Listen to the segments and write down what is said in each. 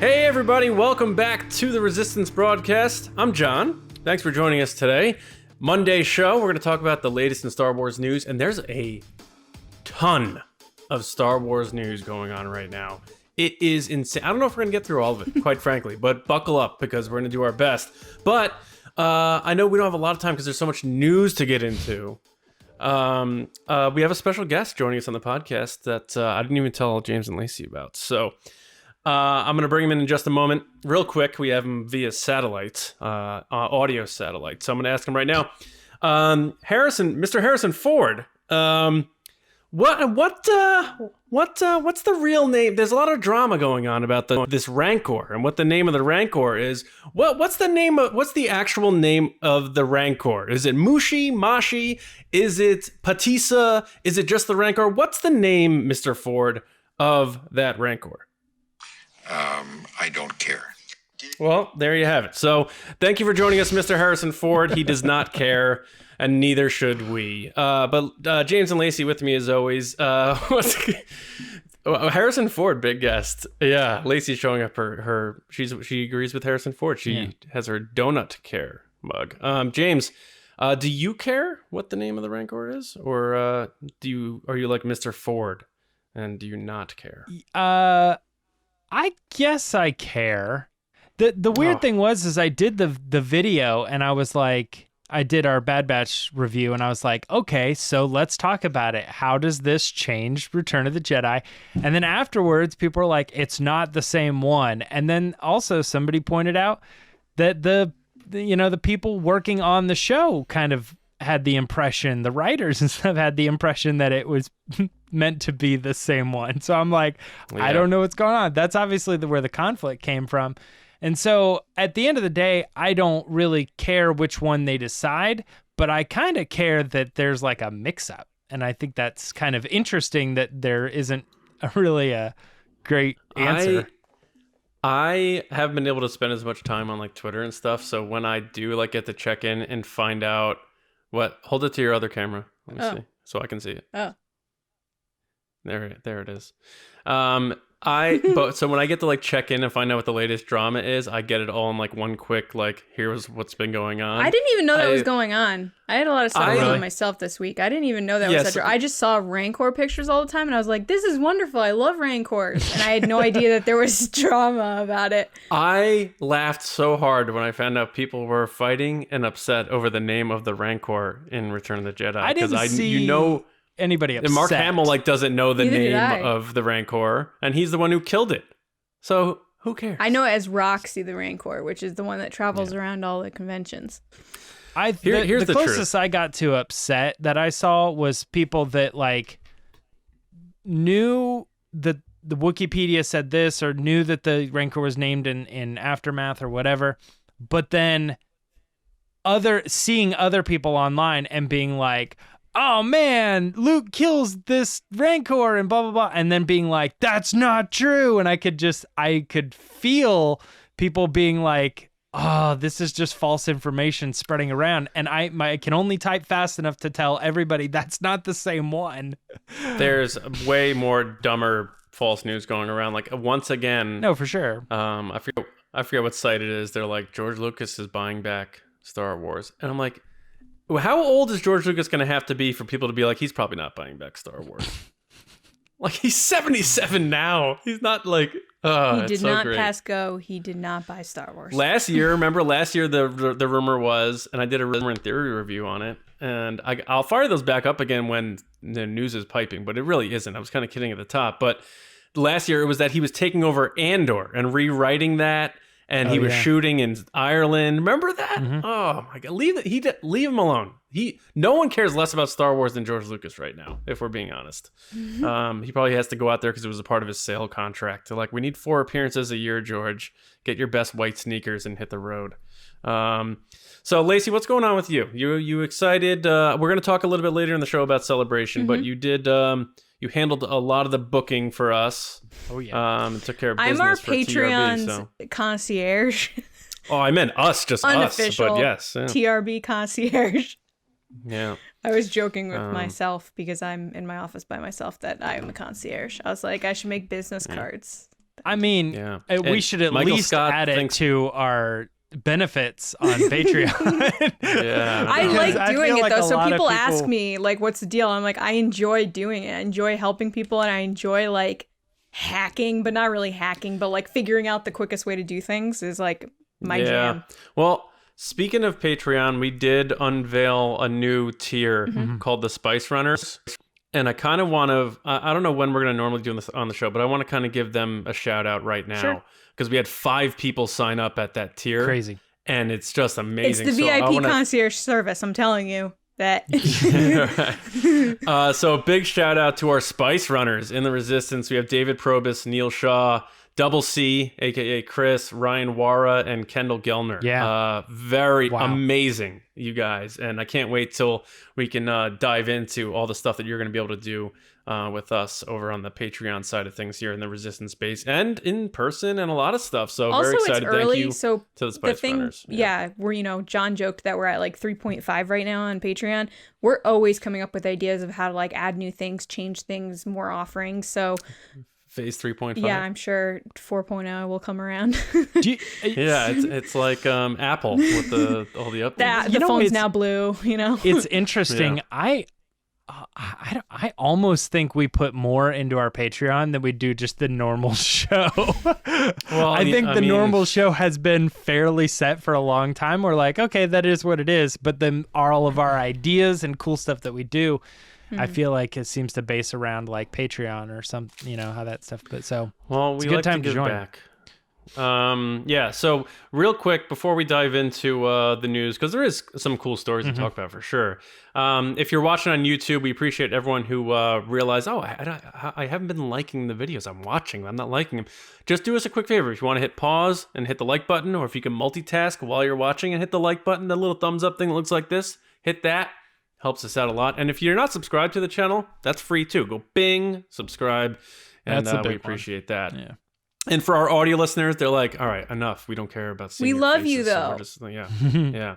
Hey everybody, welcome back to the Resistance broadcast. I'm John. Thanks for joining us today. Monday show, we're going to talk about the latest in Star Wars news, and there's a ton of Star Wars news going on right now. It is insane. I don't know if we're going to get through all of it, quite frankly, but buckle up because we're going to do our best. But I know we don't have a lot of time because there's so much news to get into. We have a special guest joining us on the podcast that I didn't even tell James and Lacey about. So I'm going to bring him in just a moment. Real quick, we have him via satellite, audio satellite. So I'm going to ask him right now. Mr. Harrison Ford, what's the real name? There's a lot of drama going on about this Rancor and what the name of the Rancor is. What's the actual name of the Rancor? Is it Mushi, Mashi? Is it Patissa? Is it just the Rancor? What's the name, Mr. Ford, of that Rancor? I don't care. Well, there you have it. So thank you for joining us, Mr. Harrison Ford. He does not care, and neither should we. But James and Lacey with me as always. Harrison Ford, big guest. Yeah, Lacey's showing up she agrees with Harrison Ford. She has her donut care mug. James, do you care what the name of the Rancor is? Or are you like Mr. Ford and do you not care? I guess I care. The weird thing was I did the video and I was like, I did our Bad Batch review and I was like, okay, so let's talk about it. How does this change Return of the Jedi? And then afterwards, people were like, it's not the same one. And then also somebody pointed out that the people working on the show kind of had the impression, the writers and stuff had the impression that it was meant to be the same one. So I'm like, I don't know what's going on. That's obviously where the conflict came from. And so at the end of the day, I don't really care which one they decide, but I kind of care that there's like a mix-up. And I think that's kind of interesting that there isn't really a great answer. I have been able to spend as much time on like Twitter and stuff. So when I do like get to check in and find out hold it to your other camera. Let me see so I can see it. Oh. There it is. So when I get to like check in and find out what the latest drama is, I get it all in like one quick, like, here's what's been going on. I didn't even know that was going on. I had a lot of stuff on myself this week. I didn't even know that was such I just saw Rancor pictures all the time and I was like, this is wonderful. I love Rancors. And I had no idea that there was drama about it. I laughed so hard when I found out people were fighting and upset over the name of the Rancor in Return of the Jedi. I didn't see anybody upset. Mark Hamill doesn't know the name of the Rancor, and he's the one who killed it. So who cares? I know it as Roxy the Rancor, which is the one that travels around all the conventions. Here's the closest I got to upset that I saw was people that like knew that the Wikipedia said this or knew that the Rancor was named in Aftermath or whatever, but then seeing other people online and being like, oh man, Luke kills this Rancor and blah, blah, blah. And then being like, that's not true. And I could feel people being like, oh, this is just false information spreading around. And I can only type fast enough to tell everybody that's not the same one. There's way more dumber false news going around. Like once again. No, for sure. I forget what site it is. They're like, George Lucas is buying back Star Wars. And I'm like, how old is George Lucas going to have to be for people to be like, he's probably not buying back Star Wars? Like, he's 77 now. He's not like, he did not pass go. He did not buy Star Wars. Last year, the rumor was, and I did a rumor and theory review on it, and I'll fire those back up again when the news is piping, but it really isn't. I was kind of kidding at the top. But last year, it was that he was taking over Andor and rewriting that. And he was shooting in Ireland. Remember that? Mm-hmm. Oh my God! Leave him alone. No one cares less about Star Wars than George Lucas right now, if we're being honest. Mm-hmm. He probably has to go out there because it was a part of his sale contract. They're like, we need 4 appearances a year, George. Get your best white sneakers and hit the road. So Lacey, what's going on with you? You excited? We're going to talk a little bit later in the show about Celebration, but you did. You handled a lot of the booking for us. Oh yeah. Took care of business. I'm our for Patreon's TRB, concierge. Oh, I meant us, just unofficial us. But yes, TRB concierge. Yeah. I was joking with myself because I'm in my office by myself that I am a concierge. I was like, I should make business cards I mean, we should at Michael least Scott add it thinks- to our benefits on Patreon. Yeah. I like doing it like though. a So lot of people ask me like, what's the deal? I'm like, I enjoy doing it. I enjoy helping people, and I enjoy like hacking, but not really hacking, but like figuring out the quickest way to do things is like my jam. Well, speaking of Patreon, we did unveil a new tier called the Spice Runners. And I kind of want to, I don't know when we're going to normally do this on the show, but I want to kind of give them a shout out right now. Because we had 5 people sign up at that tier. Crazy. And it's just amazing. It's the VIP concierge service, I'm telling you. That. So a big shout out to our Spice Runners in the Resistance. We have David Probus, Neil Shaw, Double C, aka Chris, Ryan Wara, and Kendall Gelner. Yeah. Very amazing, you guys. And I can't wait till we can dive into all the stuff that you're going to be able to do with us over on the Patreon side of things here in the Resistance space and in person and a lot of stuff. So also, very excited. It's early, Thank you so to the Spice Runners. We're, John joked that we're at like 3.5 right now on Patreon. We're always coming up with ideas of how to like add new things, change things, more offerings. So Phase 3.5. yeah, I'm sure 4.0 will come around. It's like Apple with all the updates. The phone's now blue, It's interesting. Yeah. I almost think we put more into our Patreon than we do just the normal show. Well, I think the normal show has been fairly set for a long time. We're like, okay, that is what it is. But then all of our ideas and cool stuff that we do, I feel like it seems to base around like Patreon or some, how that stuff. But we good like time to give join. back. So real quick before we dive into the news, because there is some cool stories to talk about for sure. If you're watching on YouTube, we appreciate everyone who realized, I haven't been liking the videos I'm watching. I'm not liking them. Just do us a quick favor. If you want to hit pause and hit the like button, or if you can multitask while you're watching and hit the like button, the little thumbs up thing that looks like this, hit that. Helps us out a lot. And if you're not subscribed to the channel, that's free too. Go bing, subscribe, and we appreciate that. Yeah. And for our audio listeners, they're like, all right, enough. We don't care about seeing We your love faces, you, so though. we're just, yeah.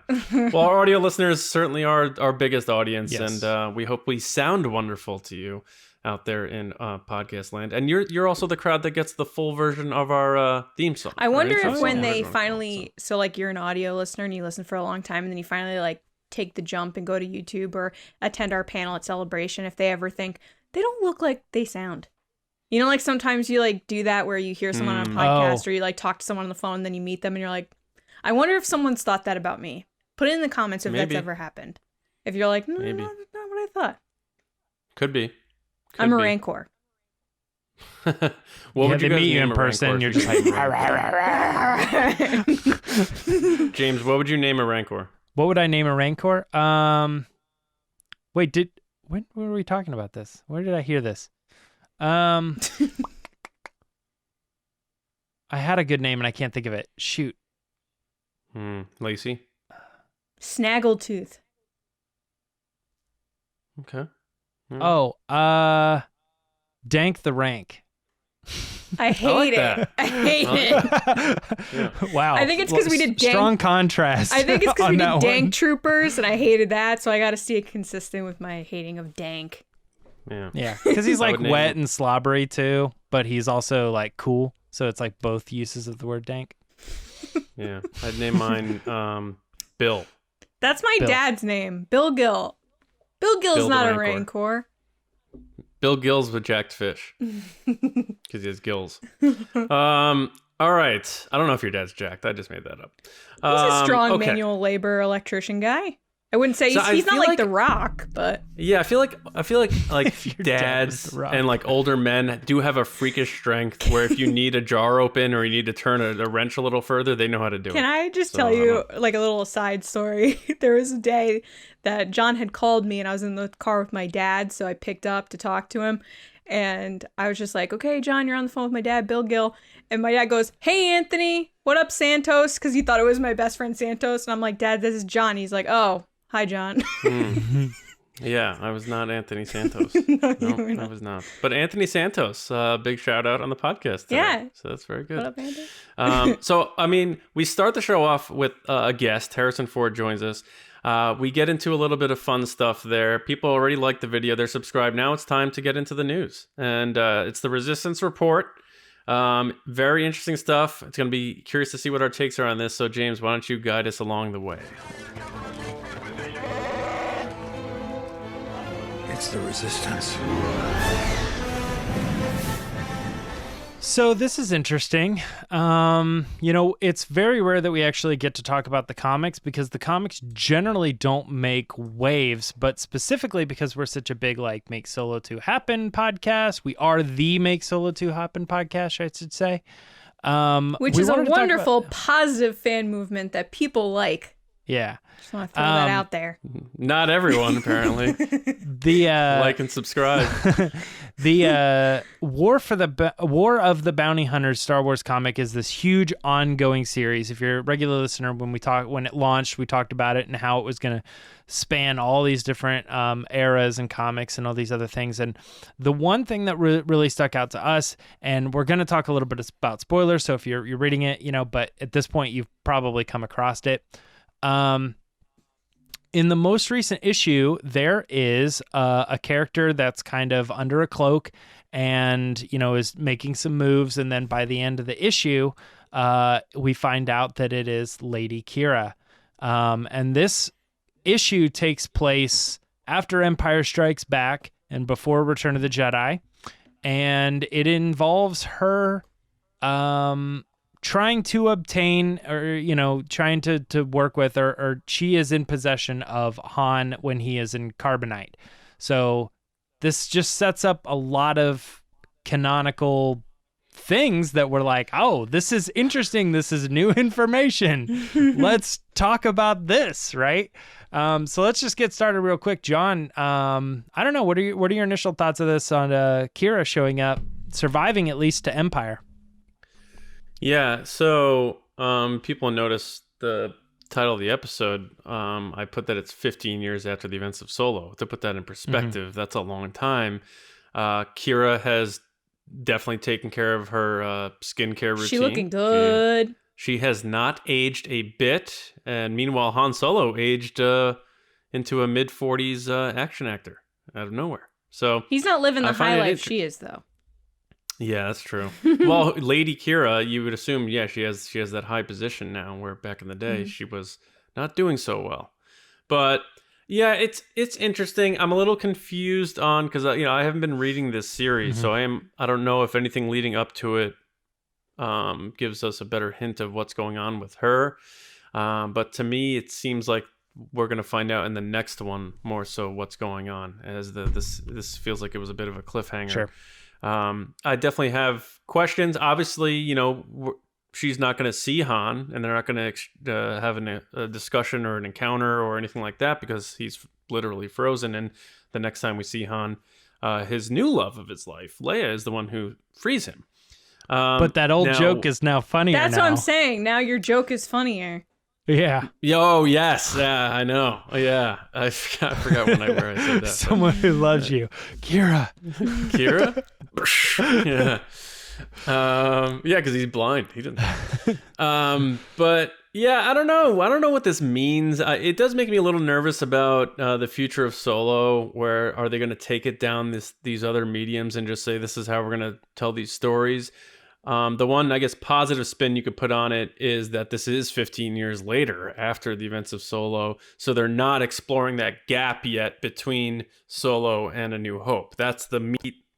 Well, our audio listeners certainly are our biggest audience, Yes. and we hope we sound wonderful to you out there in podcast land. And you're also the crowd that gets the full version of our theme song. I wonder right? if So when that's they what finally, so like you're an audio listener and you listen for a long time, and then you finally like take the jump and go to YouTube or attend our panel at Celebration, if they ever think they don't look like they sound. Like sometimes you like do that where you hear someone on a podcast or you like talk to someone on the phone and then you meet them and you're like, I wonder if someone's thought that about me. Put it in the comments if that's ever happened. If you're like, no, that's not what I thought. Could be. I'm a Rancor. What would you guys meet you name in a person? Rancor You're if just you like, James, what would you name a Rancor? what would I name a Rancor? Wait, when were we talking about this? Where did I hear this? I had a good name and I can't think of it. Shoot. Lacey? Snaggletooth. Okay. Dank the Rank. I hate that. it. I hate it. Yeah. Wow. I think it's 'cause we did Dank- strong contrast. I think it's because we on did that Dank one. Troopers and I hated that, so I got to stay consistent with my hating of Dank. Yeah. Yeah, because he's I like would name wet him- and slobbery too, but he's also like cool. So it's like both uses of the word dank. Yeah. I'd name mine Bill. That's my Bill. dad's name, Bill Gill. Bill Gill's Bill the not a Rancor. Rancor. Bill Gills with jacked fish. Because he has gills. All right. I don't know if your dad's jacked. I just made that up. He's a strong okay. manual labor electrician guy. I wouldn't say So he's I not feel like like- The Rock, but Yeah, I feel like If your dad was dads The Rock. and like older men do have a freakish strength where if you need a jar open or you need to turn a wrench a little further, they know how to do it. can I just So, tell you like a little side story? There was a day that John had called me and I was in the car with my dad, so I picked up to talk to him. And I was just like, okay, John, you're on the phone with my dad, Bill Gill. And my dad goes, hey, Anthony, what up, Santos? Because he thought it was my best friend, Santos. And I'm like, Dad, this is John. He's like, oh, hi, John. Yeah, I was not Anthony Santos. No, you No, were I not. was not. But Anthony Santos, big shout out on the podcast today. Yeah. So that's very good. What up, Andy? So, I mean, we start the show off with a guest. Harrison Ford joins us. We get into a little bit of fun stuff there. People already like the video. They're subscribed. Now it's time to get into the news. And it's the Resistance Report. Very interesting stuff. It's going to be curious to see what our takes are on this. So, James, why don't you guide us along the way? It's the Resistance. So this is interesting. It's very rare that we actually get to talk about the comics because the comics generally don't make waves, but specifically because we're such a big Make Solo 2 Happen podcast. We are the Make Solo 2 Happen podcast, I should say. Which is a wonderful, positive fan movement that people like. Yeah. Just want to throw that out there. Not everyone, apparently. Like and subscribe. The War of the Bounty Hunters Star Wars comic is this huge ongoing series. If you're a regular listener, when it launched, we talked about it and how it was going to span all these different eras and comics and all these other things. And the one thing that really stuck out to us, and we're going to talk a little bit about spoilers, so if you're reading it, but at this point you've probably come across it. In the most recent issue, there is a character that's kind of under a cloak and, is making some moves. And then by the end of the issue, we find out that it is Lady Qi'ra. And this issue takes place after Empire Strikes Back and before Return of the Jedi. And it involves her trying to obtain or, trying to work with or she is in possession of Han when he is in Carbonite. So this just sets up a lot of canonical things that were like, oh, this is interesting. This is new information. Let's talk about this, right? So let's just get started real quick. John, I don't know. What are your initial thoughts of this on Qi'ra showing up, surviving at least to Empire? Yeah, so people notice the title of the episode. I put that it's 15 years after the events of Solo. To put that in perspective, that's a long time. Qi'ra has definitely taken care of her skincare routine. She looking good. She has not aged a bit. And meanwhile, Han Solo aged into a mid-40s action actor out of nowhere. So he's not living the high life she is, though. Yeah, that's true. Well, Lady Qi'ra, you would assume, she has that high position now, where back in the day she was not doing so well. But yeah, it's interesting. I'm a little confused on because I haven't been reading this series, so I don't know if anything leading up to it gives us a better hint of what's going on with her. But to me, it seems like we're gonna find out in the next one more so what's going on, as this feels like it was a bit of a cliffhanger. Sure. I definitely have questions. Obviously, she's not going to see Han, and they're not going to have a discussion or an encounter or anything like that because he's literally frozen. And the next time we see Han, his new love of his life, Leia, is the one who frees him. But that old joke is now funnier. That's what I'm saying. Now your joke is funnier. Yeah. Oh, yes. Yeah, I know. Yeah. I forgot where I said that. Someone who loves you. Qi'ra. Qi'ra? Yeah. Yeah, because he's blind. He didn't. But yeah, I don't know. I don't know what this means. It does make me a little nervous about the future of Solo. Where are they going to take it down these other mediums and just say this is how we're going to tell these stories? The one, I guess, positive spin you could put on it is that this is 15 years later after the events of Solo. So they're not exploring that gap yet between Solo and A New Hope. That's that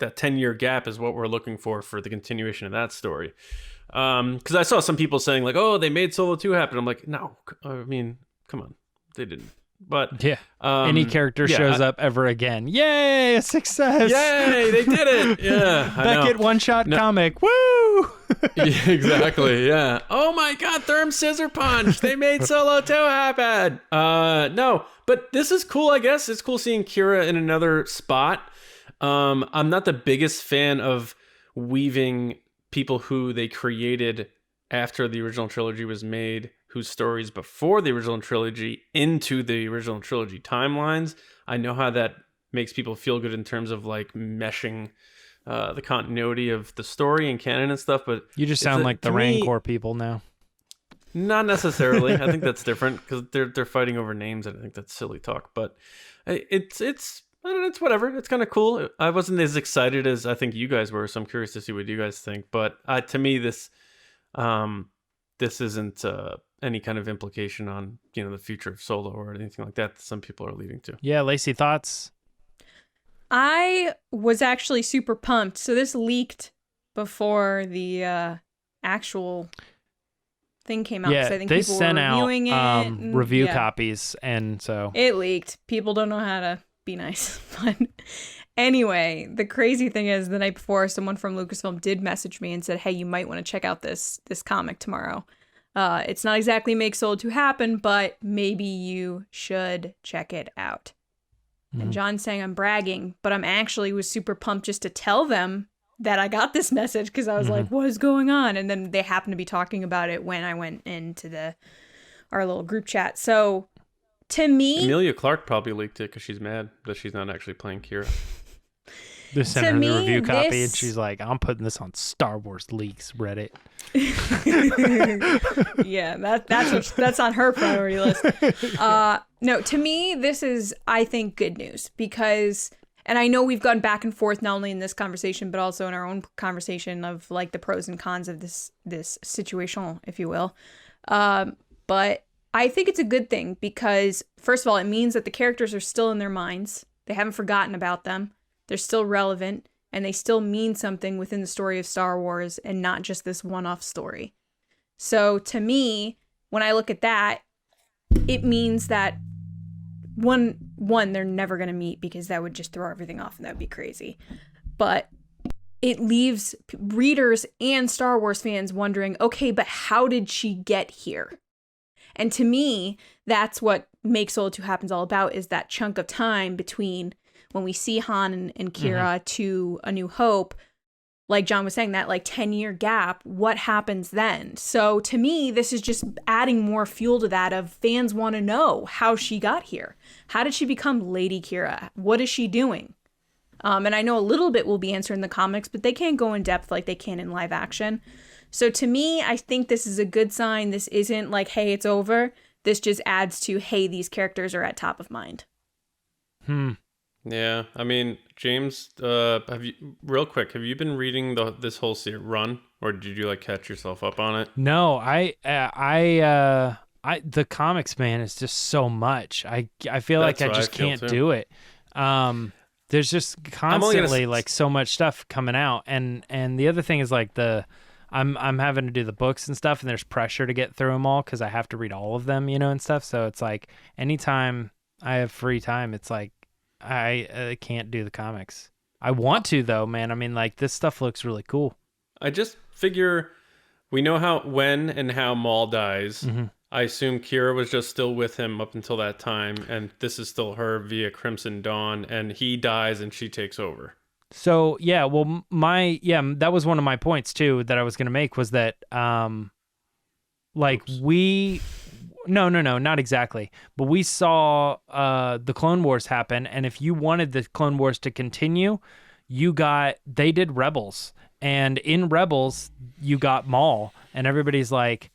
10-year gap is what we're looking for the continuation of that story. Because I saw some people saying like, oh, they made Solo 2 happen. I'm like, no, I mean, come on. They didn't. But yeah, any character shows up ever again. Yay, a success. Yay, they did it. Yeah. Beckett one-shot comic. Woo! Yeah, exactly. Yeah. Oh my God, Therm Scissor Punch. They made Solo 2 happen. No, but this is cool, I guess. It's cool seeing Qi'ra in another spot. I'm not the biggest fan of weaving people who they created after the original trilogy was made, whose stories before the original trilogy, into the original trilogy timelines. I know how that makes people feel good in terms of like meshing the continuity of the story and canon and stuff, but you just sound like the Rancor people now. Not necessarily. I think that's different because they're fighting over names, and I think that's silly talk. But it's I don't know, it's whatever. It's kind of cool. I wasn't as excited as I think you guys were, so I'm curious to see what you guys think. But to me, this isn't any kind of implication on the future of Solo or anything like that some people are leading to. Yeah, Lacey, thoughts? I was actually super pumped. So this leaked before the actual thing came out. Yeah, I think they people sent were out reviewing it review copies, and so it leaked. People don't know how to be nice. But anyway, the crazy thing is, the night before, someone from Lucasfilm did message me and said, "Hey, you might want to check out this comic tomorrow. It's not exactly Make Solo 2 happen, but maybe you should check it out." And John's saying I'm bragging, but I'm actually was super pumped just to tell them that I got this message, because I was like, what is going on? And then they happened to be talking about it when I went into our little group chat. So to me, Emilia Clarke probably leaked it because she's mad that she's not actually playing Qi'ra. they sent her the review copy, and she's like, I'm putting this on Star Wars Leaks Reddit. Yeah, that's on her priority list. No, to me, this is, I think, good news, because, and I know we've gone back and forth not only in this conversation but also in our own conversation of like the pros and cons of this situational, if you will. But I think it's a good thing because, first of all, it means that the characters are still in their minds. They haven't forgotten about them. They're still relevant, and they still mean something within the story of Star Wars and not just this one-off story. So to me, when I look at that, it means that one, they're never going to meet, because that would just throw everything off and that would be crazy. But it leaves readers and Star Wars fans wondering, okay, but how did she get here? And to me, that's what Make Solo 2 Happens all about, is that chunk of time between when we see Han and Qi'ra to A New Hope. Like John was saying, that like 10-year gap, what happens then? So to me, this is just adding more fuel to that of fans want to know how she got here. How did she become Lady Qi'ra? What is she doing? And I know a little bit will be answered in the comics, but they can't go in depth like they can in live action. So to me, I think this is a good sign. This isn't like, hey, it's over. This just adds to, hey, these characters are at top of mind. Yeah, I mean, James, have you been reading this whole run, or did you like catch yourself up on it? No, the comics, man, is just so much. I feel like I just can't do it. There's just constantly like so much stuff coming out, and the other thing is like I'm having to do the books and stuff, and there's pressure to get through them all because I have to read all of them, and stuff. So it's like anytime I have free time, it's like I can't do the comics. I want to though, man. I mean, like this stuff looks really cool. I just figure we know when and how Maul dies. I assume Qi'ra was just still with him up until that time, and this is still her via Crimson Dawn, and he dies and she takes over. So yeah, well, that was one of my points too that I was gonna make, was that No, not exactly. But we saw the Clone Wars happen, and if you wanted the Clone Wars to continue, they did Rebels, and in Rebels you got Maul, and everybody's like,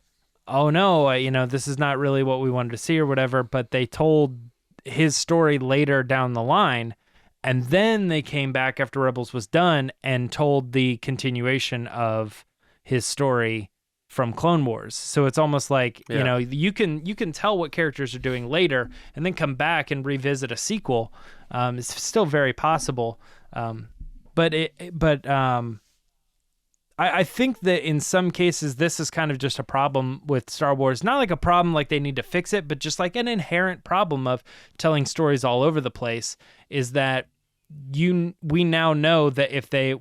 oh no, this is not really what we wanted to see or whatever. But they told his story later down the line, and then they came back after Rebels was done and told the continuation of his story from Clone Wars. So it's almost like, you can tell what characters are doing later and then come back and revisit a sequel. It's still very possible. I think that in some cases, this is kind of just a problem with Star Wars. Not like a problem like they need to fix it, but just like an inherent problem of telling stories all over the place, is that we now know that if they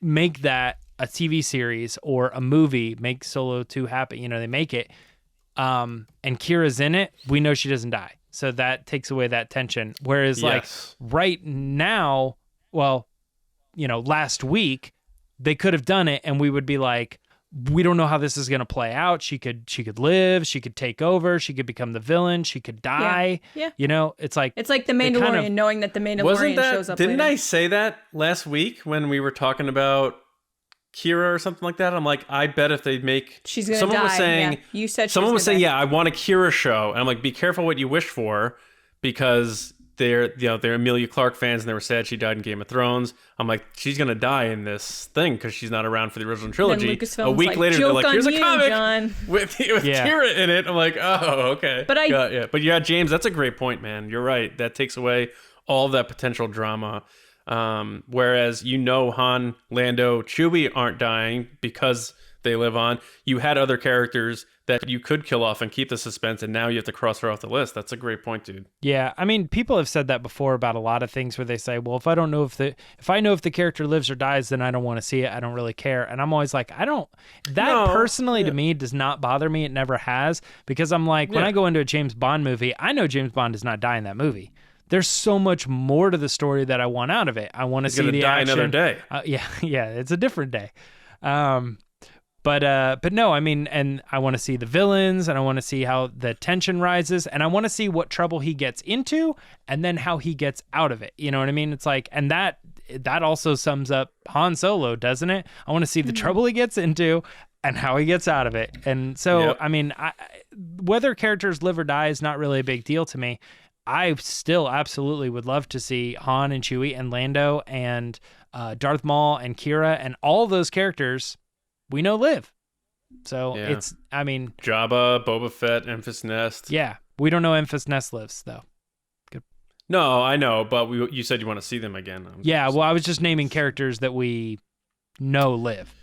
make that a TV series or a movie, Make Solo 2 happen, they make it, and Qi'ra's in it, we know she doesn't die. So that takes away that tension. Whereas like right now, last week, they could have done it and we would be like, we don't know how this is going to play out. She could live, she could take over, she could become the villain, she could die. Yeah. It's like the Mandalorian, knowing that the Mandalorian shows up Didn't later. I say that last week when we were talking about Qi'ra or something like that? I'm like, I bet if they make she's gonna die. Was saying, you said someone was saying, I want a Qi'ra show, and I'm like, be careful what you wish for, because they're Emilia Clarke fans and they were sad she died in Game of Thrones. I'm like, she's gonna die in this thing because she's not around for the original trilogy. A week later, they're like, here's a comic John. with Qi'ra in it. I'm like, oh, okay. But yeah, James, that's a great point, man. You're right. That takes away all of that potential drama. Whereas Han, Lando, Chewie aren't dying because they live on. You had other characters that you could kill off and keep the suspense, and now you have to cross her off the list. That's a great point, dude. Yeah, I mean, people have said that before about a lot of things where they say, well, if I know if the character lives or dies, then I don't want to see it. I don't really care. And I'm always like, personally to me does not bother me. It never has, because I'm like, when I go into a James Bond movie, I know James Bond does not die in that movie. There's so much more to the story that I want out of it. I want to see the action. Another day. Yeah, it's a different day. But no, I mean, and I want to see the villains, and I want to see how the tension rises, and I want to see what trouble he gets into, and then how he gets out of it. You know what I mean? It's like, and that also sums up Han Solo, doesn't it? I want to see the trouble he gets into and how he gets out of it. And so, I mean, whether characters live or die is not really a big deal to me. I still absolutely would love to see Han and Chewie and Lando and Darth Maul and Qi'ra and all those characters we know live. So it's, I mean, Jabba, Boba Fett, Enfys Nest. Yeah, we don't know Enfys Nest lives though. Good. No, I know, but you said you want to see them again. Well, I was just naming characters that we know live.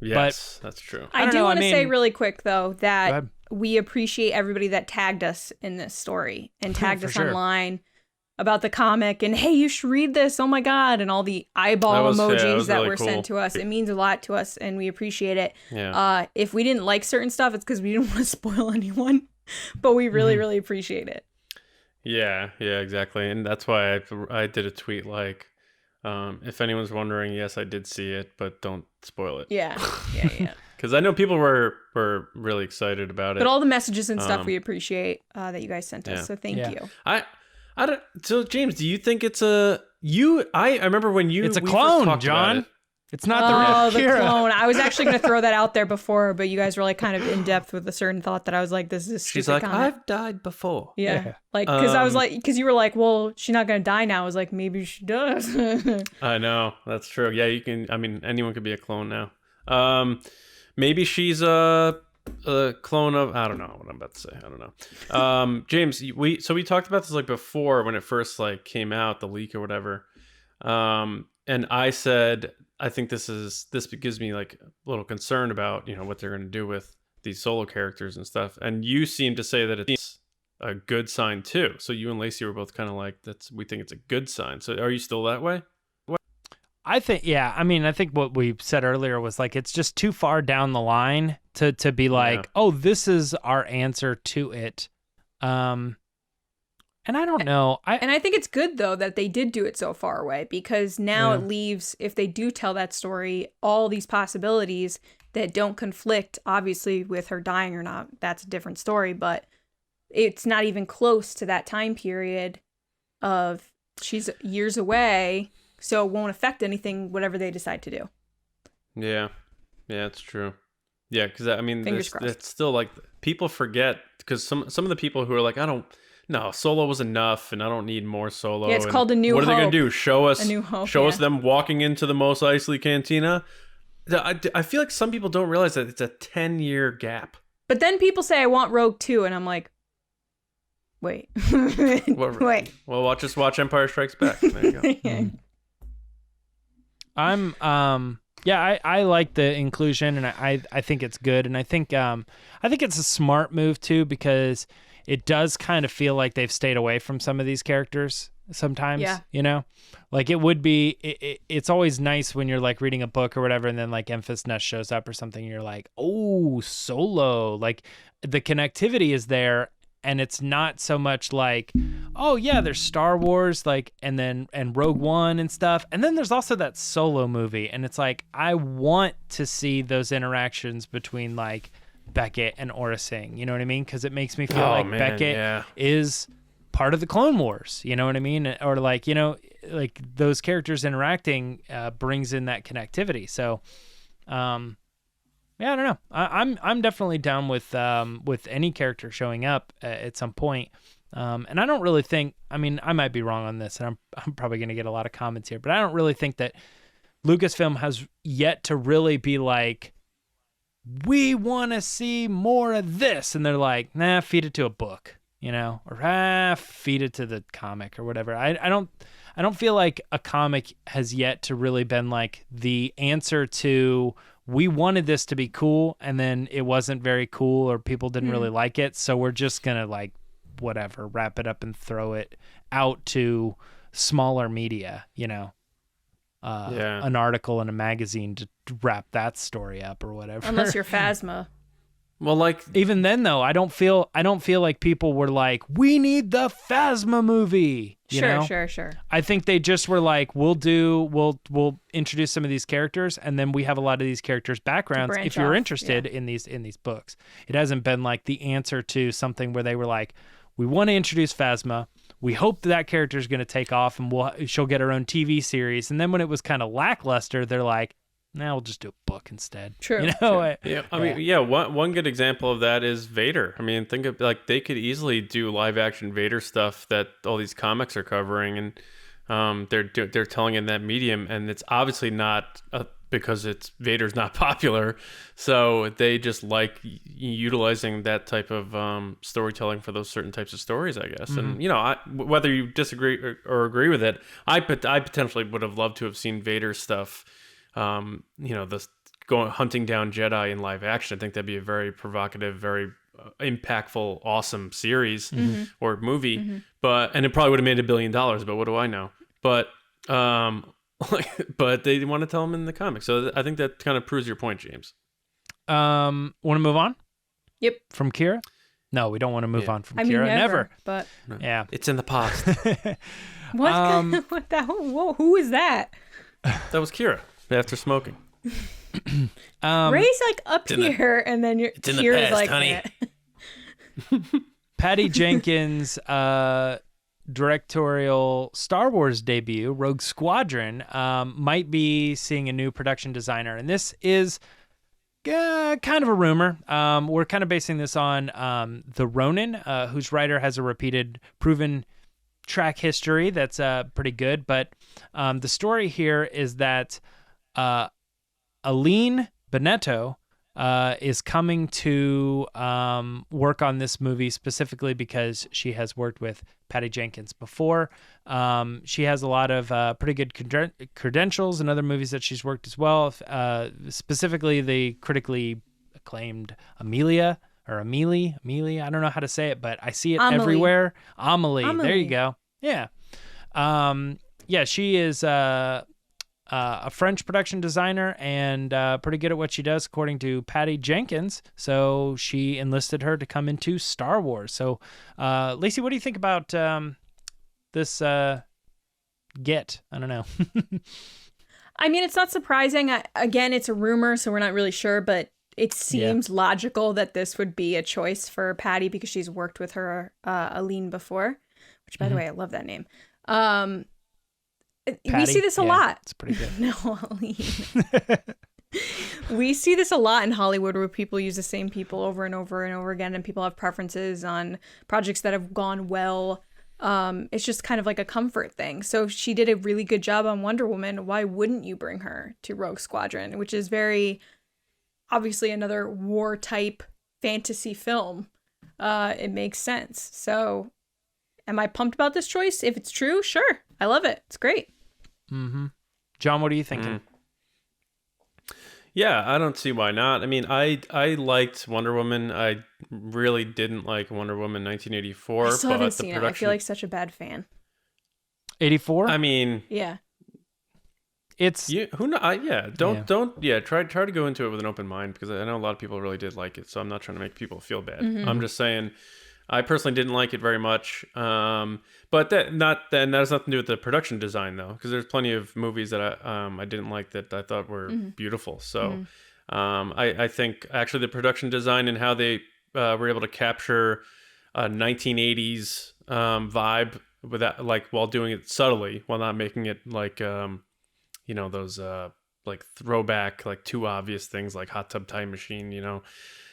Yes, that's true. I do want to say really quick though that we appreciate everybody that tagged us in this story and tagged us online about the comic and, hey, you should read this, oh my god, and all the eyeball emojis that really were sent to us. It means a lot to us and we appreciate it. If we didn't like certain stuff, it's because we didn't want to spoil anyone, but we really really appreciate it. Yeah, exactly. And that's why I did a tweet like, if anyone's wondering, yes, I did see it, but don't spoil it. Yeah. Because I know people were really excited about it. But all the messages and stuff we appreciate that you guys sent us, so thank you. So James, do you think it's I remember when it's a clone, John. It's not the Qi'ra. Clone. I was actually going to throw that out there before, but you guys were like kind of in depth with a certain thought that I was like, this is a stupid She's like, comment. I've died before. Yeah. Like, because I was like, because you were like, well, she's not going to die now. I was like, maybe she does. I know. That's true. Yeah, you can. I mean, anyone could be a clone now. Maybe she's a clone of, I don't know what I'm about to say. I don't know. James, we talked about this like before when it first like came out, the leak or whatever. And I said, I think this gives me like a little concern about, what they're going to do with these solo characters and stuff. And you seem to say that it's a good sign too. So you and Lacey were both kind of like, we think it's a good sign. So are you still that way? I think, I mean, I think what we said earlier was like, it's just too far down the line to be like, oh, this is our answer to it. And I don't know. And I think it's good, though, that they did do it so far away, because now it leaves, if they do tell that story, all these possibilities that don't conflict, obviously, with her dying or not. That's a different story, but it's not even close to that time period of she's years away, so it won't affect anything, whatever they decide to do. Yeah, it's true. Yeah, because, I mean, Fingers crossed. It's still like, people forget, because some of the people who are like, no, Solo was enough, and I don't need more Solo. Yeah, it's called A New Hope. What are they going to do? Show us A New Hope, us them walking into the Mos Eisley Cantina? I feel like some people don't realize that it's a 10-year gap. But then people say, I want Rogue 2, and I'm like, wait. Wait. Well, just watch Empire Strikes Back. There you go. I like the inclusion, and I think it's good, and I think it's a smart move too, because it does kind of feel like they've stayed away from some of these characters sometimes. Like it would be, it's always nice when you're like reading a book or whatever, and then like Enfys Nest shows up or something, and you're like, oh, Solo, like the connectivity is there. And it's not so much like, oh yeah, there's Star Wars, like, and Rogue One and stuff. And then there's also that Solo movie. And it's like, I want to see those interactions between like Beckett and Aurra Sing. You know what I mean? Because it makes me feel Beckett is part of the Clone Wars. You know what I mean? Or like, like those characters interacting brings in that connectivity. So, yeah, I don't know. I'm definitely down with any character showing up at some point. And I don't really think, I mean, I might be wrong on this, and I'm probably going to get a lot of comments here, but I don't really think that Lucasfilm has yet to really be like, we want to see more of this. And they're like, nah, feed it to a book, you know, or feed it to the comic or whatever. I don't feel like a comic has yet to really been like the answer to, we wanted this to be cool and then it wasn't very cool or people didn't really like it. So we're just going to like, whatever, wrap it up and throw it out to smaller media, you know, an article in a magazine to wrap that story up or whatever. Unless you're Phasma. Well, like even then though, I don't feel like people were like, we need the Phasma movie. You know? Sure. I think they just were like, we'll introduce some of these characters, and then we have a lot of these characters' backgrounds if you're interested in these books. It hasn't been like the answer to something where they were like, we want to introduce Phasma. We hope that character is going to take off and she'll get her own TV series. And then when it was kind of lackluster, they're like, nah, we'll just do a book instead. True. You know? One good example of that is Vader. I mean, think of like they could easily do live action Vader stuff that all these comics are covering, and they're telling in that medium, and it's obviously not because Vader's not popular, so they just like utilizing that type of storytelling for those certain types of stories, I guess. And you know, whether you disagree or agree with it, I potentially would have loved to have seen Vader stuff. You know, this going hunting down Jedi in live action. I think that'd be a very provocative, very impactful, awesome series or movie. And it probably would have made $1 billion. But what do I know? But but they want to tell them in the comics. So I think that kind of proves your point, James. Want to move on? Yep. From Qi'ra? No, we don't want to move on from Qi'ra. I mean, never. But yeah, it's in the past. What? What the? Whoa! Who is that? That was Qi'ra after smoking. Ray's like up here, and then it's in the Qi'ra's past, like, honey. Patty Jenkins' directorial Star Wars debut, Rogue Squadron, might be seeing a new production designer, and this is kind of a rumor. We're kind of basing this on the Ronin, whose writer has a repeated, proven track history that's pretty good. But the story here is that Aline Beneto is coming to work on this movie specifically because she has worked with Patty Jenkins before. She has a lot of pretty good credentials in other movies that she's worked as well, specifically the critically acclaimed Amelie, I don't know how to say it, but I see it everywhere. Amelie, there you go. Yeah. She is a French production designer and pretty good at what she does, according to Patty Jenkins. So she enlisted her to come into Star Wars. So, Lacey, what do you think about this get? I don't know. I mean, it's not surprising. Again, it's a rumor, so we're not really sure, but it seems logical that this would be a choice for Patty because she's worked with her, Aline, before, which, by the way, I love that name. We see this a lot. It's pretty good. No, Aline. We see this a lot in Hollywood where people use the same people over and over and over again, and people have preferences on projects that have gone well. It's just kind of like a comfort thing. So she did a really good job on Wonder Woman. Why wouldn't you bring her to Rogue Squadron, which is very obviously another war type fantasy film? It makes sense. So am I pumped about this choice? If it's true, sure. I love it. It's great. John, what are you thinking? Yeah, I don't see why not. I mean, I liked Wonder Woman. I really didn't like Wonder Woman 1984. I still haven't seen it. I feel like such a bad fan. 84? I mean, yeah. It's try to go into it with an open mind, because I know a lot of people really did like it, so I'm not trying to make people feel bad. I'm just saying I personally didn't like it very much. But that has nothing to do with the production design, though, because there's plenty of movies that I didn't like that I thought were beautiful. So I think actually the production design and how they were able to capture a 1980s vibe with that, like, while doing it subtly, while not making it like those like throwback, like too obvious things like Hot Tub Time Machine,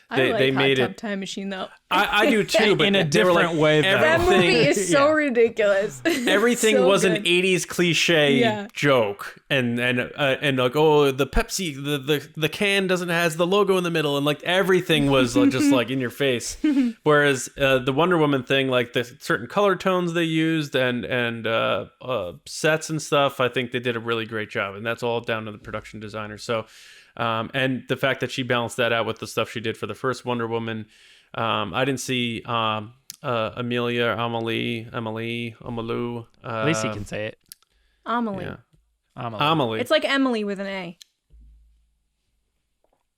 they made Hot Tub it. Time Machine though. I do too, but in a different way. Though. That movie is so ridiculous. Everything so was good. an 80s cliche joke, and like, oh, the Pepsi, the can has the logo in the middle, and like everything was like, just like in your face. Whereas the Wonder Woman thing, like the certain color tones they used and sets and stuff, I think they did a really great job, and that's all down to the production designer. So, and the fact that she balanced that out with the stuff she did for the first Wonder Woman. I didn't see Amelie. Lacey can say it. Amelie. Yeah. Amelie. It's like Emily with an A.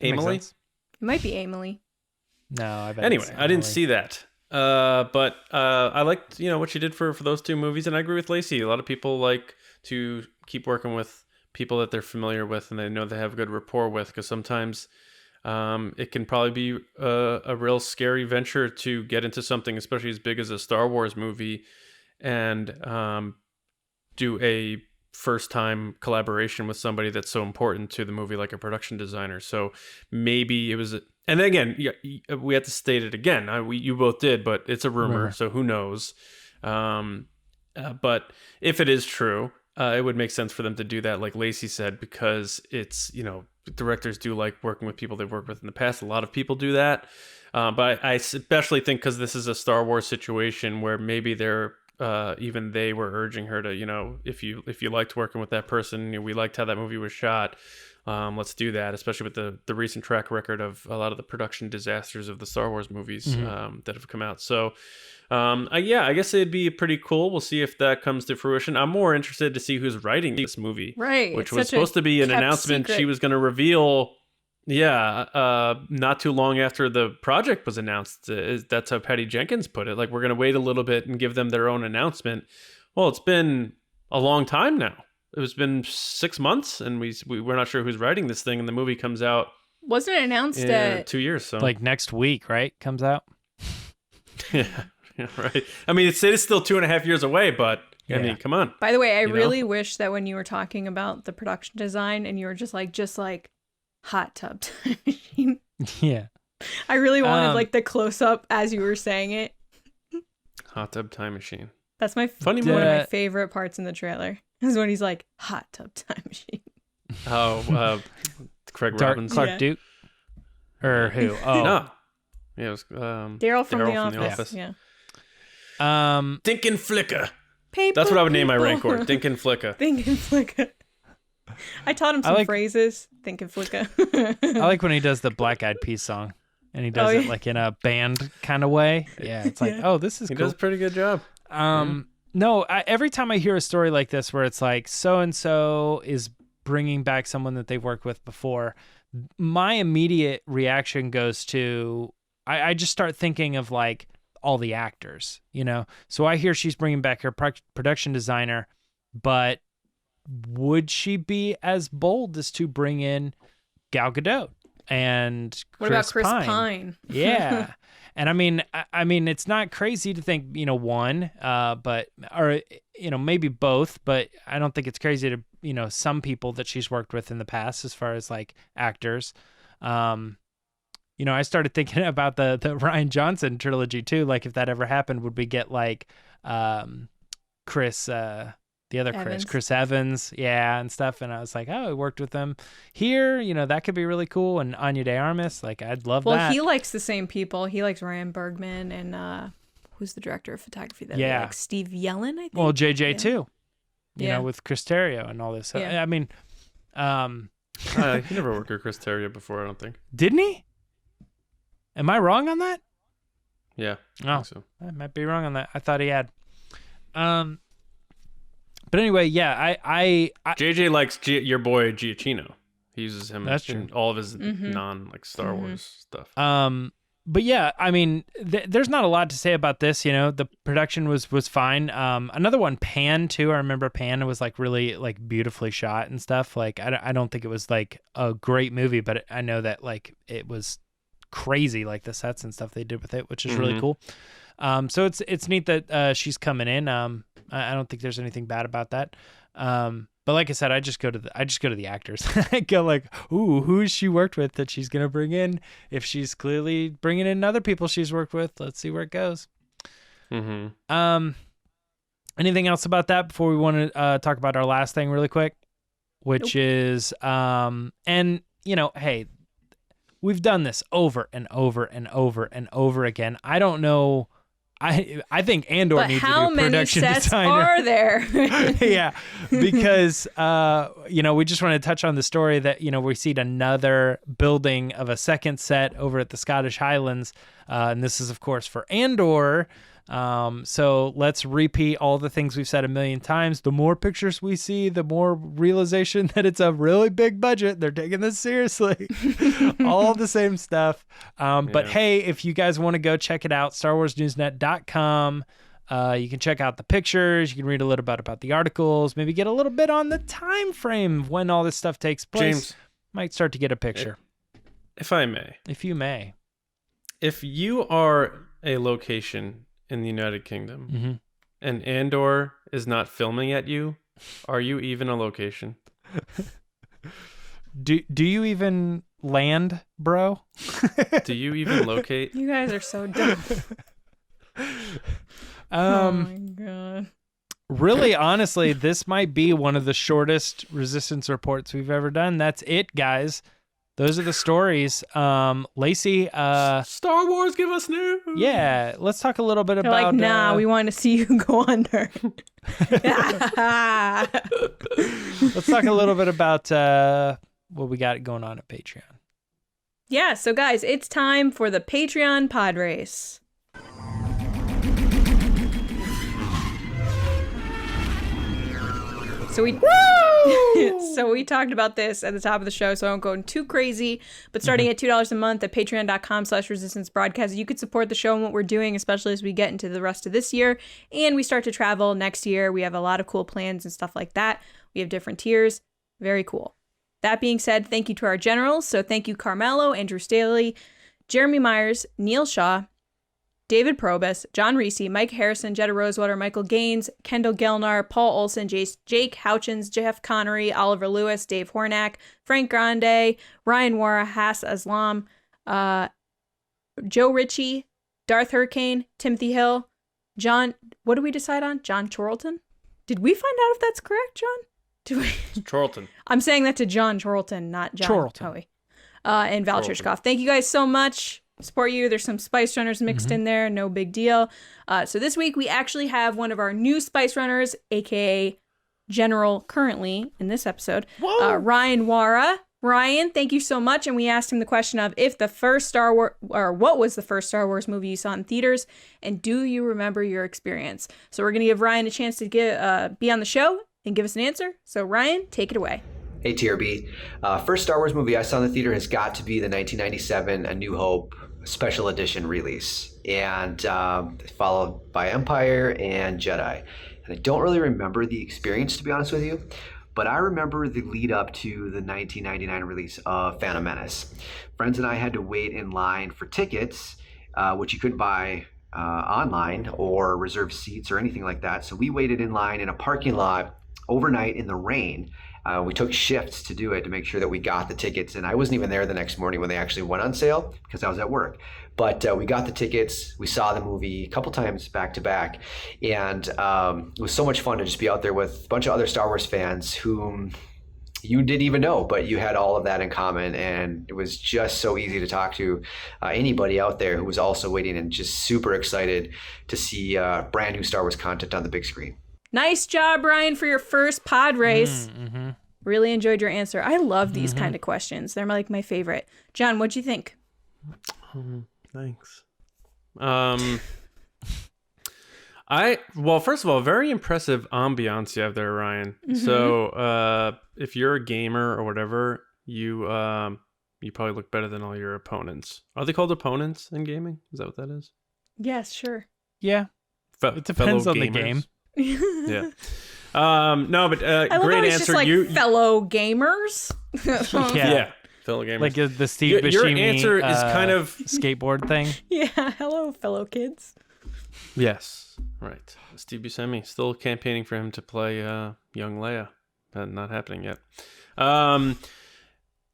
Amelie? It might be Amelie. No, I bet. Anyway, I didn't see that. But I liked, what she did for those two movies, and I agree with Lacey. A lot of people like to keep working with people that they're familiar with and they know they have good rapport with, because sometimes it can probably be a real scary venture to get into something, especially as big as a Star Wars movie, and do a first-time collaboration with somebody that's so important to the movie, like a production designer. So maybe it was, and again, we have to state it again. You both did, but it's a rumor, so who knows? But if it is true, it would make sense for them to do that, like Lacey said, because it's, directors do like working with people they've worked with in the past. A lot of people do that. But I especially think because this is a Star Wars situation where maybe even they were urging her to, if you liked working with that person, we liked how that movie was shot, let's do that, especially with the recent track record of a lot of the production disasters of the Star Wars movies that have come out. So I guess it'd be pretty cool. We'll see if that comes to fruition. I'm more interested to see who's writing this movie, right? Which was supposed to be an announcement she was going to reveal. Not too long after the project was announced. That's how Patty Jenkins put it. Like, we're going to wait a little bit and give them their own announcement. Well, it's been a long time now. It's been 6 months, and we're not sure who's writing this thing, and the movie comes out. Wasn't it announced at 2 years? So like next week, right? Comes out. Yeah, right. I mean, it is still 2.5 years away, but I mean, come on. By the way, I really wish that when you were talking about the production design and you were just like Hot Tub Time Machine. Yeah. I really wanted like the close up as you were saying it. Hot Tub Time Machine. That's one of my favorite parts in the trailer. Is when he's like, Hot Tub Time Machine. Oh, Craig Robbins. Clark Duke? Or who? Oh. No. Yeah, it was Daryl from The Office. Yeah. Dink and Flicker. Paper That's what I would name my people. Rancor. Dink and Flicker. Dink and Flicker. I taught him some phrases. Think and Flicker. I like when he does the Black Eyed Peas song, and he does it like in a band kind of way. Yeah, it's like, oh, this is cool. He does a pretty good job. No, every time I hear a story like this where it's like so-and-so is bringing back someone that they've worked with before, my immediate reaction goes to, I just start thinking of like all the actors, So I hear she's bringing back her production designer, but would she be as bold as to bring in Gal Gadot and what about Chris Pine? Yeah. And I mean, it's not crazy to think, one, or maybe both, but I don't think it's crazy to, some people that she's worked with in the past as far as like actors. I started thinking about the Rian Johnson trilogy too. Like if that ever happened, would we get like Chris Evans, and stuff. And I was like, oh, I worked with them here. That could be really cool. And Anya de Armas, like I'd love that. Well, he likes the same people. He likes Ryan Bergman and who's the director of photography that he likes? Steve Yellen, I think. Well, JJ too. You know, with Chris Terrio and all this. So, I mean, he never worked with Chris Terrio before, I don't think. Didn't he? Am I wrong on that? Yeah. I think so. I might be wrong on that. I thought he had. But anyway, yeah, I JJ likes your boy Giacchino. He uses him That's in true. all of his Star Wars stuff. But yeah, I mean, there's not a lot to say about this. The production was fine. Another one, Pan too. I remember Pan. It was like really like beautifully shot and stuff. Like I don't think it was like a great movie, but I know that like it was crazy, like the sets and stuff they did with it, which is really cool. So it's neat that she's coming in. I don't think there's anything bad about that. But like I said, I just go to the actors. I go like, ooh, who's she worked with that she's gonna bring in? If she's clearly bringing in other people she's worked with, let's see where it goes. Mm-hmm. Anything else about that before we want to talk about our last thing really quick, which is and you know, hey, we've done this over and over and over and over again. I don't know. I think Andor needs to do a production designer. How many sets are there? Yeah, because you know, we just want to touch on the story that, you know, we see another building of a second set over at the Scottish Highlands, and this is of course for Andor. So let's repeat all the things we've said a million times. The more pictures we see, the more realization that it's a really big budget. They're taking this seriously. All the same stuff. But hey, if you guys want to go check it out, StarWarsNewsNet.com. You can check out the pictures. You can read a little bit about the articles, maybe get a little bit on the time frame of when all this stuff takes place. James, might start to get a picture. If I may. If you may. If you are a location in the United Kingdom, and Andor is not filming at you, are you even a location? Do you even land, bro? Do you even locate? You guys are so dumb. Oh my god. Really, honestly, this might be one of the shortest Resistance reports we've ever done. That's it, guys. Those are the stories. Lacey, Star Wars, give us news. Yeah, let's talk a little bit They're about. Like, nah, we want to see you go under. Let's talk a little bit about what we got going on at Patreon. Yeah, so guys, it's time for the Patreon pod race. So we talked about this at the top of the show, so I won't go too crazy. But starting at $2 a month at patreon.com/resistance broadcast, you could support the show and what we're doing, especially as we get into the rest of this year. And we start to travel next year. We have a lot of cool plans and stuff like that. We have different tiers. Very cool. That being said, thank you to our generals. So thank you, CARMELO, Andrew STALEY, Jeremy Myers, NEEL SHAH, David PROBUS, John RISI, Mike Harrison, JETTA ROSEWATER, Michael Gaines, KENDALL GELNER, Paul OLSEN, Jake HOUCHINS, Jeff CONNARY, Oliver Lewis, Dave HORNAK, Frank GRANDE, Ryan Wara, ASLAM, Joe Ritchie, Darth Hurricane, Timothy Hill, John, what did we decide on? John CHORLTON? Did we find out if that's correct, John? CHORLTON. I'm saying that to John CHORLTON, not John Hoey. And Val Trishkoff. Thank you guys so much. Support you. There's some Spice Runners mixed in there. No big deal. So this week we actually have one of our new Spice Runners, aka General currently in this episode, Ryan Wara. Ryan, thank you so much. And we asked him the question of if the first Star Wars, or what was the first Star Wars movie you saw in theaters, and do you remember your experience? So we're gonna give Ryan a chance to be on the show and give us an answer. So Ryan, take it away. Hey TRB. First Star Wars movie I saw in the theater has got to be the 1997 A New Hope special edition release, and followed by Empire and Jedi. And I don't really remember the experience, to be honest with you, but I remember the lead up to the 1999 release of Phantom Menace. Friends and I had to wait in line for tickets, which you couldn't buy online or reserve seats or anything like that. So we waited in line in a parking lot overnight in the rain. We took shifts to do it to make sure that we got the tickets. And I wasn't even there the next morning when they actually went on sale because I was at work. But we got the tickets. We saw the movie a couple times back to back. And it was so much fun to just be out there with a bunch of other Star Wars fans whom you didn't even know, but you had all of that in common. And it was just so easy to talk to anybody out there who was also waiting and just super excited to see brand new Star Wars content on the big screen. Nice job, Ryan, for your first pod race. Really enjoyed your answer. I love these kind of questions. They're like my favorite. John, what'd you think? Thanks. Well, first of all, very impressive ambiance you have there, Ryan. So if you're a gamer or whatever, you probably look better than all your opponents. Are they called opponents in gaming? Is that what that is? Yes, sure. Yeah. It depends on the game. Yeah. No, but great answer. Just like fellow gamers. Yeah, fellow gamers. Like the Steve Buscemi your answer is kind of skateboard thing. Yeah, hello, fellow kids. Yes, right. Steve Buscemi still campaigning for him to play young Leia. Not happening yet.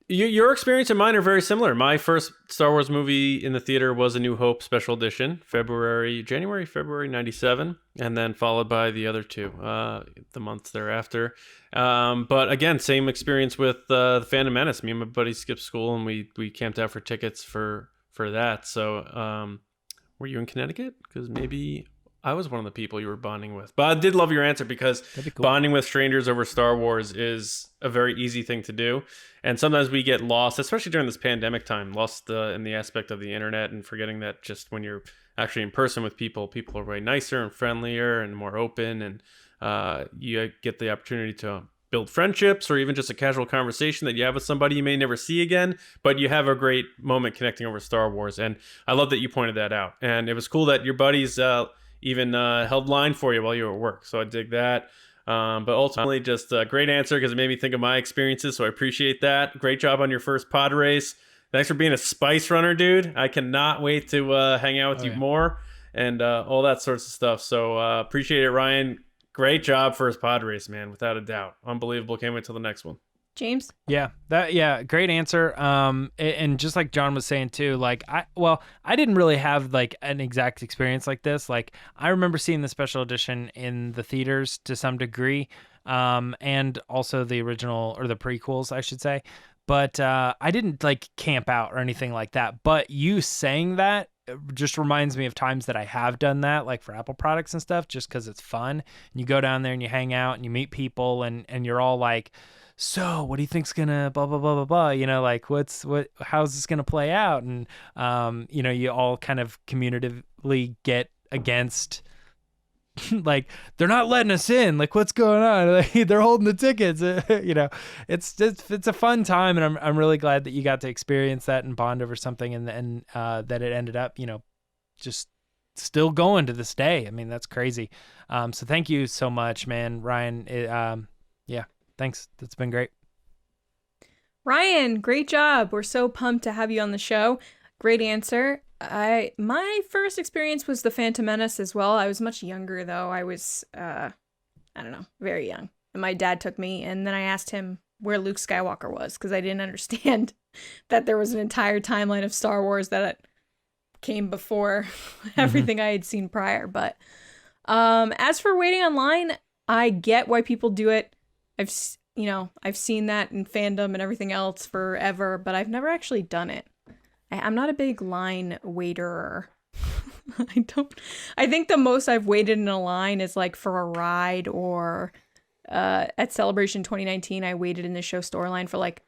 Your experience and mine are very similar. My first Star Wars movie in the theater was A New Hope Special Edition, January, February 97, and then followed by the other two the months thereafter. But again, same experience with The Phantom Menace. Me and my buddy skipped school, and we camped out for tickets for that. So were you in Connecticut? Because maybe I was one of the people you were bonding with. But I did love your answer, because cool. Bonding with strangers over Star Wars is a very easy thing to do. And sometimes we get lost, especially during this pandemic time, lost in the aspect of the internet, and forgetting that just when you're actually in person with people are way nicer and friendlier and more open. And you get the opportunity to build friendships, or even just a casual conversation that you have with somebody you may never see again, but you have a great moment connecting over Star Wars. And I love that you pointed that out. And it was cool that your buddies even held line for you while you were at work. So I dig that. But ultimately, just a great answer, because it made me think of my experiences. So I appreciate that. Great job on your first pod race. Thanks for being a spice runner, dude. I cannot wait to hang out with you more, and all that sorts of stuff. So appreciate it, Ryan. Great job first pod race, man. Without a doubt. Unbelievable. Can't wait till the next one. James? Yeah, great answer. And just like John was saying too, like I didn't really have like an exact experience like this. Like I remember seeing the special edition in the theaters to some degree, and also the original, or the prequels, I should say. But I didn't like camp out or anything like that. But you saying that just reminds me of times that I have done that, like for Apple products and stuff, just because it's fun. And you go down there and you hang out and you meet people, and you're all like, so what do you think's gonna blah blah blah blah blah, you know, like how's this gonna play out? And you know, you all kind of communitively get against like, they're not letting us in, like what's going on, like, they're holding the tickets. You know, it's a fun time, and I'm really glad that you got to experience that and bond over something, and that it ended up, you know, just still going to this day. I mean, that's crazy. So thank you so much, man. Ryan. Yeah, thanks. That's been great. Ryan, great job. We're so pumped to have you on the show. Great answer. My first experience was The Phantom Menace as well. I was much younger though. I was, I don't know, very young. And my dad took me, and then I asked him where Luke Skywalker was, because I didn't understand that there was an entire timeline of Star Wars that came before everything I had seen prior. But as for waiting online, I get why people do it. I've seen that in fandom and everything else forever, but I've never actually done it. I'm not a big line waiterer. I think the most I've waited in a line is like for a ride, or at Celebration 2019, I waited in the show store line for like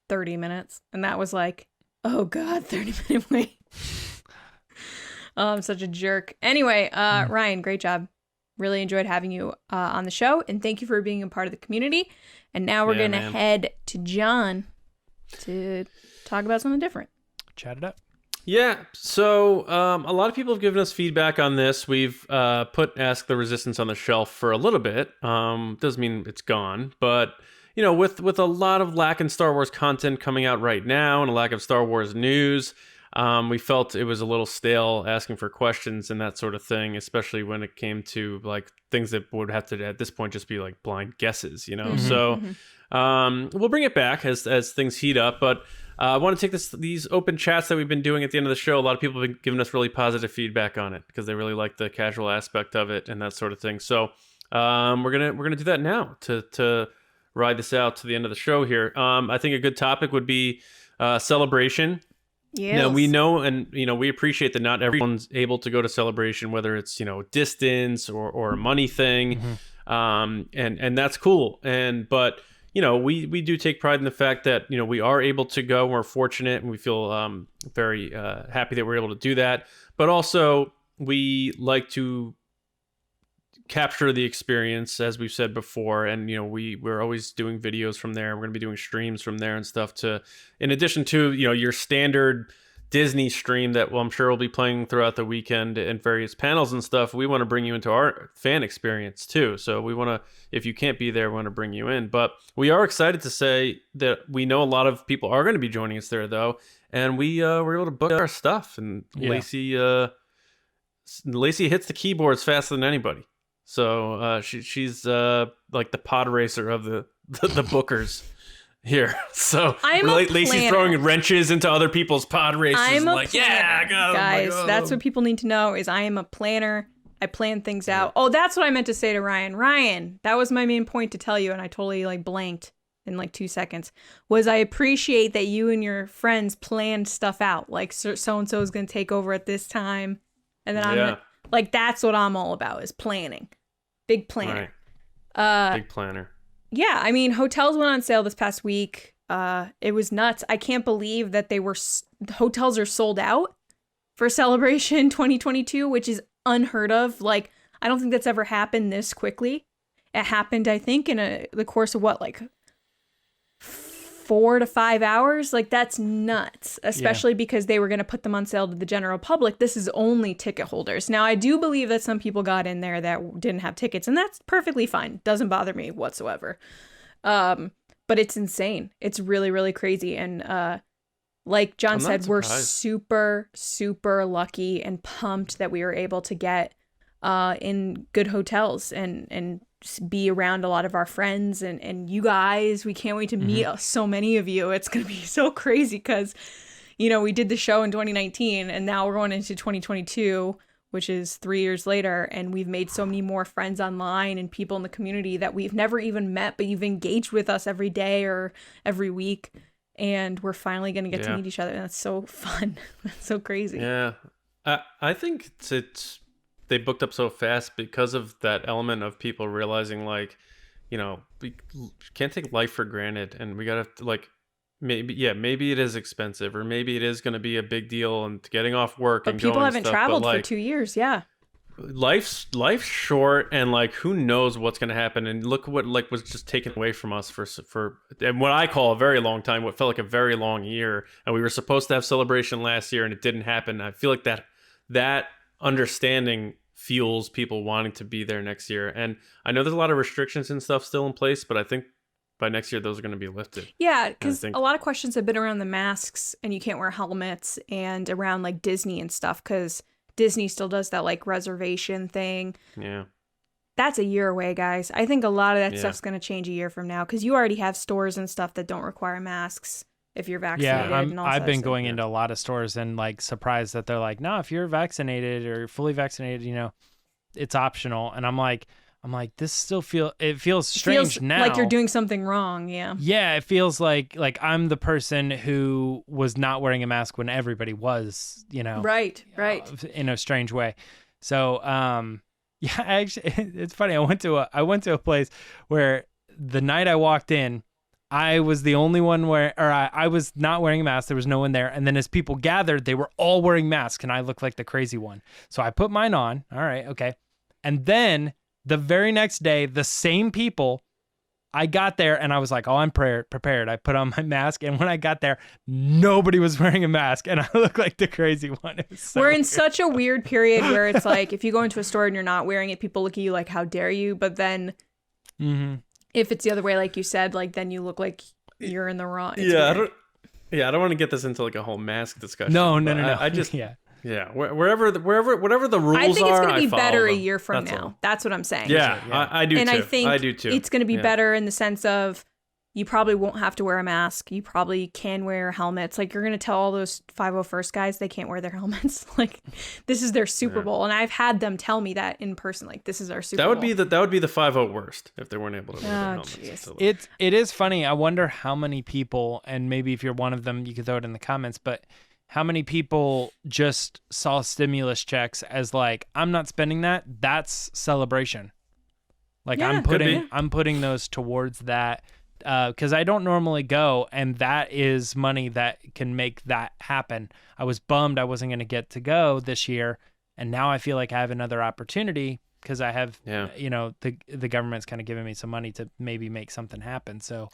30 minutes. And that was like, oh God, 30-minute wait. I'm such a jerk. Anyway, Ryan, great job. Really enjoyed having you on the show, and thank you for being a part of the community. And now we're going to head to John to talk about something different. Chat it up. Yeah, so a lot of people have given us feedback on this. We've put Ask the Resistance on the shelf for a little bit. Doesn't mean it's gone, but you know, with a lot of lack in Star Wars content coming out right now, and a lack of Star Wars news, we felt it was a little stale asking for questions and that sort of thing, especially when it came to like things that would have to, at this point, just be like blind guesses, you know? So we'll bring it back as things heat up, but I want to take these open chats that we've been doing at the end of the show. A lot of people have been giving us really positive feedback on it, because they really like the casual aspect of it and that sort of thing. So we're gonna do that now to ride this out to the end of the show here. I think a good topic would be Celebration. Yes. Now, we know, and you know, we appreciate that not everyone's able to go to Celebration, whether it's, you know, distance or a money thing, and that's cool. But you know, we do take pride in the fact that, you know, we are able to go. We're fortunate, and we feel very happy that we're able to do that. But also, we like to capture the experience, as we've said before, and you know, we're always doing videos from there. We're going to be doing streams from there and stuff, to in addition to, you know, your standard Disney stream that, well, I'm sure we'll be playing throughout the weekend and various panels and stuff. We want to bring you into our fan experience too. So we want to, if you can't be there, we want to bring you in. But we are excited to say that we know a lot of people are going to be joining us there though, and we were able to book our stuff, and Lacey Lacey hits the keyboards faster than anybody. So she's like the pod racer of the bookers here. So Lacey's throwing wrenches into other people's pod races. I'm a like, planner, yeah, go, guys. go. That's what people need to know is I am a planner. I plan things out. Oh, that's what I meant to say to Ryan. Ryan, that was my main point to tell you, and I totally like blanked in like 2 seconds. Was I appreciate that you and your friends planned stuff out. Like so and so is going to take over at this time, and then I'm like that's what I'm all about is planning. Big planner. Right. Big planner. Yeah, I mean, hotels went on sale this past week. It was nuts. I can't believe that hotels are sold out for Celebration 2022, which is unheard of. Like, I don't think that's ever happened this quickly. It happened, I think, in the course of like 4 to 5 hours. Like, that's nuts, especially because they were going to put them on sale to the general public. This is only ticket holders. Now, I do believe that some people got in there that didn't have tickets, and that's perfectly fine. Doesn't bother me whatsoever. But it's insane. It's really, really crazy. And like John said, we're super, super lucky and pumped that we were able to get in good hotels and be around a lot of our friends and you guys. We can't wait to meet so many of you. It's going to be so crazy because, you know, we did the show in 2019 and now we're going into 2022, which is 3 years later. And we've made so many more friends online and people in the community that we've never even met, but you've engaged with us every day or every week. And we're finally going to get to meet each other. And that's so fun. That's so crazy. Yeah. I think they booked up so fast because of that element of people realizing, like, you know, we can't take life for granted. And we got to, like, maybe it is expensive or maybe it is going to be a big deal and getting off work but and going people haven't stuff, traveled but, like, for 2 years. Yeah. Life's short, and like who knows what's going to happen. And look what like was just taken away from us for and what I call a very long time, what felt like a very long year. And we were supposed to have Celebration last year and it didn't happen. I feel like that understanding fuels people wanting to be there next year. And I know there's a lot of restrictions and stuff still in place, but I think by next year those are going to be lifted. Yeah, because a lot of questions have been around the masks and you can't wear helmets and around like Disney and stuff because Disney still does that like reservation thing. Yeah. That's a year away, guys. I think a lot of that stuff's going to change a year from now because you already have stores and stuff that don't require masks if you're vaccinated. Yeah, I've been going into a lot of stores and like surprised that they're like, no, if you're vaccinated or fully vaccinated, you know, it's optional. And I'm like, this still feels strange now. Like you're doing something wrong. Yeah. Yeah. It feels like I'm the person who was not wearing a mask when everybody was, you know, right. In a strange way. So, yeah, actually, it's funny. I went to a place where the night I walked in, I was the only one I was not wearing a mask. There was no one there. And then as people gathered, they were all wearing masks and I looked like the crazy one. So I put mine on. All right. Okay. And then the very next day, the same people, I got there and I was like, oh, I'm prepared. I put on my mask. And when I got there, nobody was wearing a mask. And I looked like the crazy one. We're in such a weird period where it's like, if you go into a store and you're not wearing it, people look at you like, how dare you? But then if it's the other way, like you said, like then you look like you're in the wrong. I don't want to get this into like a whole mask discussion. No. I just, yeah, whatever the rules are, I think it's going to be better them. a year from That's now. all. That's what I'm saying. Yeah, I do and too. I think I do too. It's going to be better in the sense of you probably won't have to wear a mask. You probably can wear helmets. Like you're going to tell all those 501st guys they can't wear their helmets. Like this is their Super Bowl, and I've had them tell me that in person. Like this is our Super Bowl. That would be the 50 worst if they weren't able to wear their helmets. It is funny. I wonder how many people, and maybe if you're one of them, you could throw it in the comments, but how many people just saw stimulus checks as like, I'm not spending that. That's celebration. Like I'm putting those towards that because I don't normally go, and that is money that can make that happen. I was bummed I wasn't going to get to go this year, and now I feel like I have another opportunity because I have, you know, the government's kind of giving me some money to maybe make something happen. So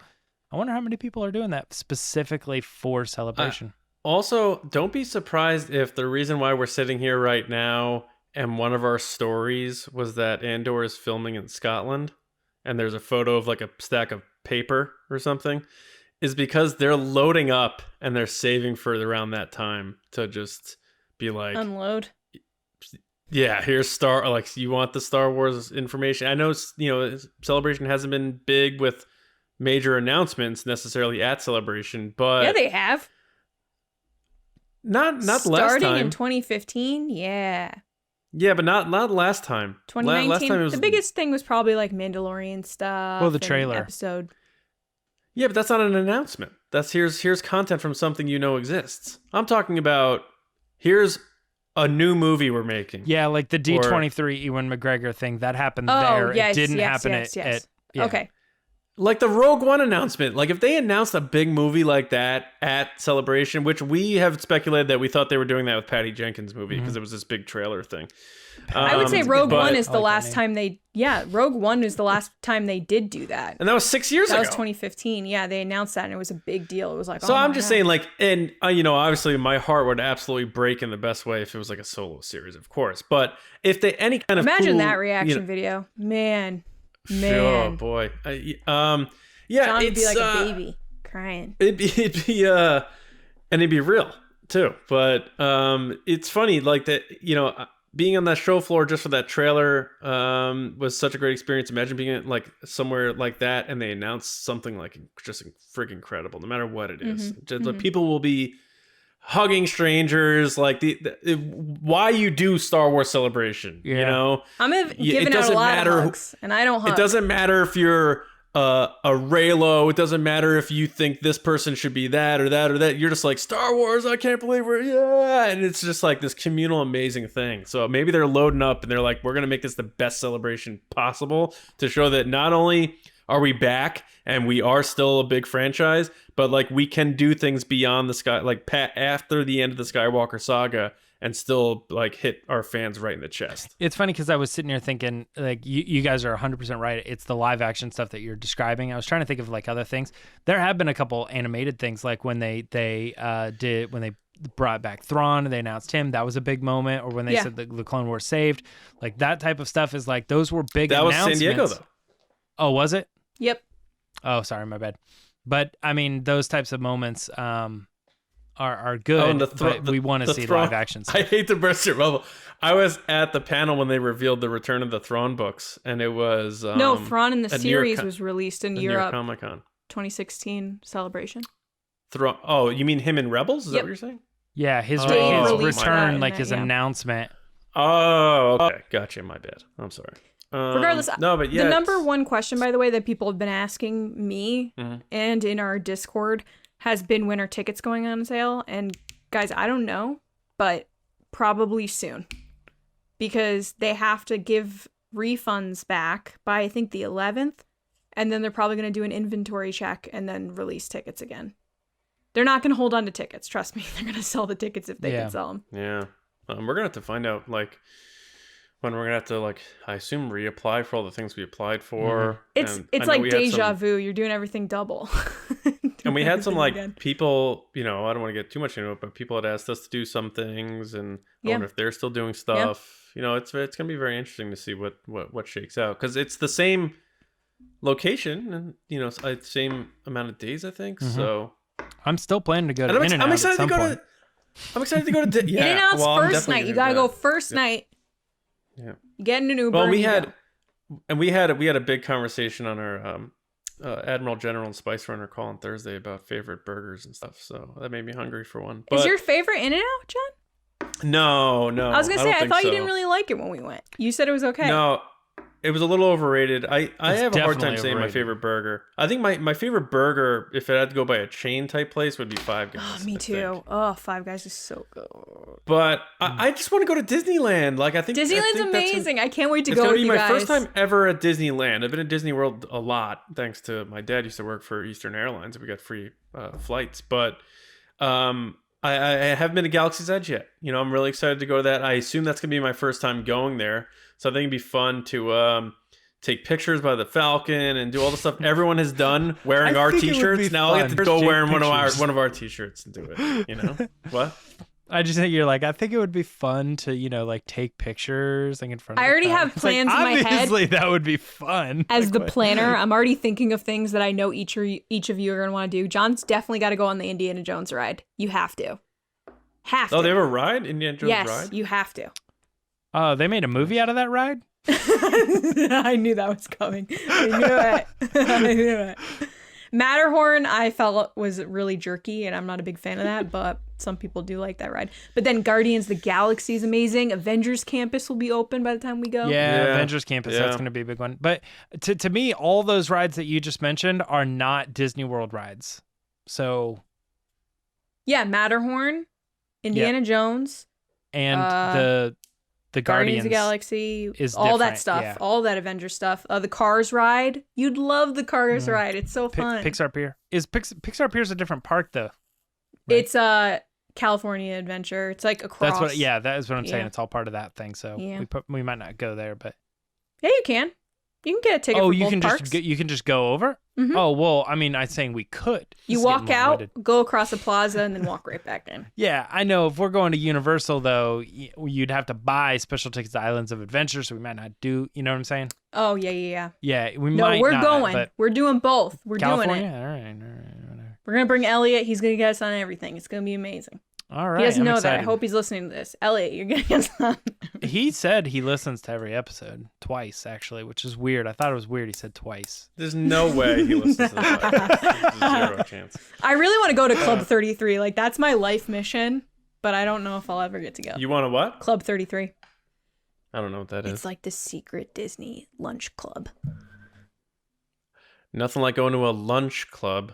I wonder how many people are doing that specifically for celebration. Also, don't be surprised if the reason why we're sitting here right now and one of our stories was that Andor is filming in Scotland and there's a photo of like a stack of paper or something is because they're loading up and they're saving for around that time to just be like... Unload. Yeah, here's like you want the Star Wars information. I know, Celebration hasn't been big with major announcements necessarily at Celebration, but Yeah, they have. Not last time. Starting in 2015, yeah. Yeah, but not last time. 2019. Last time it was the biggest thing was probably like Mandalorian stuff. Well, the and trailer episode. Yeah, but that's not an announcement. That's here's content from something exists. I'm talking about here's a new movie we're making. Yeah, like the D23 Ewan McGregor thing that happened there. Yes, it didn't happen yes. at yeah. Okay. Like the Rogue One announcement. Like if they announced a big movie like that at Celebration, which we have speculated that we thought they were doing that with Patty Jenkins' movie because it was this big trailer thing. I would say Rogue One is the last time they. Yeah, Rogue One is the last time they did do that. And that was 6 years ago. That was 2015. Yeah, they announced that and it was a big deal. It was like, so I'm just saying, like, and obviously my heart would absolutely break in the best way if it was like a solo series, of course. But if they any kind of imagine cool, that reaction video, man. Oh boy, yeah, John would be like a baby crying. It'd be and it'd be real too. But it's funny, like that, being on that show floor just for that trailer was such a great experience. Imagine being at like somewhere like that and they announce something like just freaking incredible, no matter what it is. Just, people will be hugging strangers, like why you do Star Wars Celebration. I'm giving out a lot of hugs, and I don't hug. It doesn't matter if you're a Raylo. It doesn't matter if you think this person should be that or that or that. You're just like, Star Wars, I can't believe and it's just like this communal amazing thing. So maybe they're loading up and they're like, we're gonna make this the best celebration possible to show that not only are we back and we are still a big franchise, but like we can do things beyond the sky, like after the end of the Skywalker saga, and still like hit our fans right in the chest. It's funny because I was sitting here thinking, like, you guys are 100% right. It's the live action stuff that you're describing. I was trying to think of like other things. There have been a couple animated things, like when they brought back Thrawn and they announced him. That was a big moment. Or when they said the Clone Wars saved, like that type of stuff is like, those were big announcements. That was San Diego though. Oh, was it? Yep. Oh, sorry, my bad. But I mean, those types of moments are good. But we want to see live action stuff. I hate to burst your bubble. I was at the panel when they revealed the Return of the Throne books, and it was no, Thrawn in the series was released in Europe. Comic-Con 2016 Celebration. Thrawn. Oh, you mean him in Rebels? Is that what you're saying? Yeah, his return, like his announcement. Oh, okay, gotcha. My bad. I'm sorry. Regardless, no, but yeah, the number one question, by the way, that people have been asking me and in our Discord has been, when are tickets going on sale? And guys, I don't know, but probably soon, because they have to give refunds back by, I think, the 11th, and then they're probably going to do an inventory check and then release tickets again. They're not going to hold on to tickets. Trust me, they're going to sell the tickets if they can sell them. Yeah, we're going to have to find out, like, when we're gonna have to, like, I assume reapply for all the things we applied for. It's like deja vu. You're doing everything double. And we had some like people, I don't want to get too much into it, but people had asked us to do some things, and I wonder if they're still doing stuff. It's gonna be very interesting to see what shakes out, because it's the same location and same amount of days, I think. So I'm still planning to go to In-N-Out. I'm excited to go to. I'm excited to go to. In-N-Out's first night. You gotta go first night. Yeah, get an Uber. Well, we had a big conversation on our Admiral General and Spice Runner call on Thursday about favorite burgers and stuff. So that made me hungry for one. Is your favorite In-N-Out, John? No. I was gonna say, I thought you didn't really like it when we went. You said it was okay. No, it was a little overrated. I have a hard time saying my favorite burger. I think my favorite burger, if it had to go by a chain type place, would be Five Guys. Oh, me too. Oh, Five Guys is so good. But I just want to go to Disneyland. Like, I think Disneyland's amazing. I can't wait to go with you guys. It's going to be my first time ever at Disneyland. I've been at Disney World a lot, thanks to my dad used to work for Eastern Airlines, and we got free flights. But I haven't been to Galaxy's Edge yet. I'm really excited to go to that. I assume that's going to be my first time going there. So I think it'd be fun to take pictures by the Falcon and do all the stuff everyone has done wearing our T-shirts. Now I'll get to go wearing one of our T-shirts and do it. What? I just think you're like, I think it would be fun to, like take pictures like in front of I already have plans in my head. Obviously, that would be fun. As the planner, I'm already thinking of things that I know each of you are going to want to do. John's definitely got to go on the Indiana Jones ride. You have to. Oh, they have a ride? Indiana Jones ride? Yes, you have to. Oh, they made a movie out of that ride? I knew that was coming. I knew it. I knew it. Matterhorn, I felt was really jerky, and I'm not a big fan of that, but some people do like that ride. But then Guardians of the Galaxy is amazing. Avengers Campus will be open by the time we go. Yeah. Avengers Campus, that's going to be a big one. But to me, all those rides that you just mentioned are not Disney World rides. So... Yeah, Matterhorn, Indiana Jones. And the Guardians of the Galaxy, is all that different, stuff, all that Avengers stuff. The Cars ride, you'd love the Cars ride. It's so fun. Pixar Pier Pixar Pier's a different park though. Right? It's California Adventure. It's like across. That is what I'm saying. It's all part of that thing. So we might not go there, but yeah, you can. You can get a ticket. For both parks. You can just go over. Mm-hmm. Oh well, I mean, I'm saying we could. You walk out, go across the plaza, and then walk right back in. Yeah, I know. If we're going to Universal, though, you'd have to buy special tickets to Islands of Adventure, so we might not do. You know what I'm saying? Oh yeah. Yeah, we no, might. No, we're not, going. But We're doing both. We're California? doing it. All right. We're gonna bring Elliot. He's gonna get us on everything. It's gonna be amazing. All right. He doesn't know that. I hope he's listening to this. Elliot, you're getting us on. He said he listens to every episode twice, actually, which is weird. I thought it was weird. He said twice. There's no way he listens to that. There's zero chance. I really want to go to Club 33. Like, that's my life mission, but I don't know if I'll ever get to go. You want to what? Club 33. I don't know what that is. It's like the secret Disney lunch club. Nothing like going to a lunch club.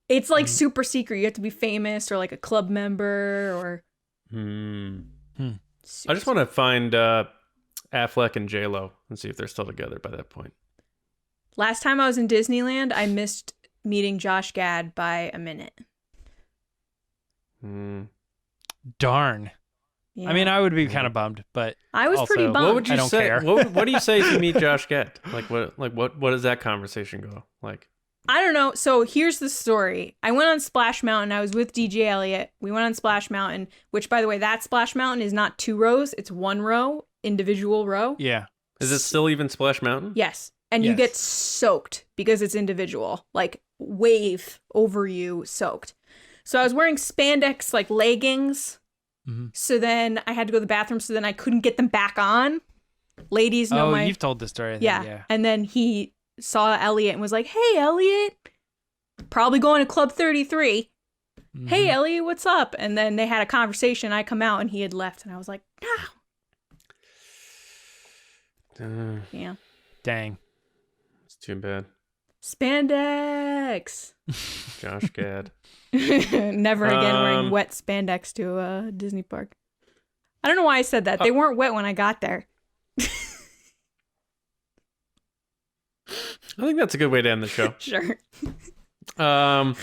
It's like super secret. You have to be famous or like a club member or. I just want to find Affleck and J-Lo and see if they're still together by that point. Last time I was in Disneyland, I missed meeting Josh Gad by a minute. Darn. Yeah. I mean, I would be kind of bummed, but I was pretty bummed. What would you I don't say? care. What do you say if you meet Josh Gad? What does that conversation go like? I don't know. So here's the story. I went on Splash Mountain. I was with DJ Elliott. We went on Splash Mountain, which, by the way, that Splash Mountain is not 2 rows. It's 1 row, individual row. Yeah. Is it still even Splash Mountain? Yes. And you get soaked because it's individual, like wave over you soaked. So I was wearing spandex like leggings. Mm-hmm. So then I had to go to the bathroom. So then I couldn't get them back on. Ladies know you've told the story. I think, yeah. And then he saw Elliot and was like, "Hey, Elliot, probably going to Club 33. Mm-hmm. Hey, Elliot, what's up?" And then they had a conversation. I come out and he had left, and I was like, "No." Yeah. Dang. It's too bad. Spandex. Josh Gad. Never again wearing wet spandex to a Disney park. I don't know why I said that. They weren't wet when I got there. I think that's a good way to end the show. Sure. All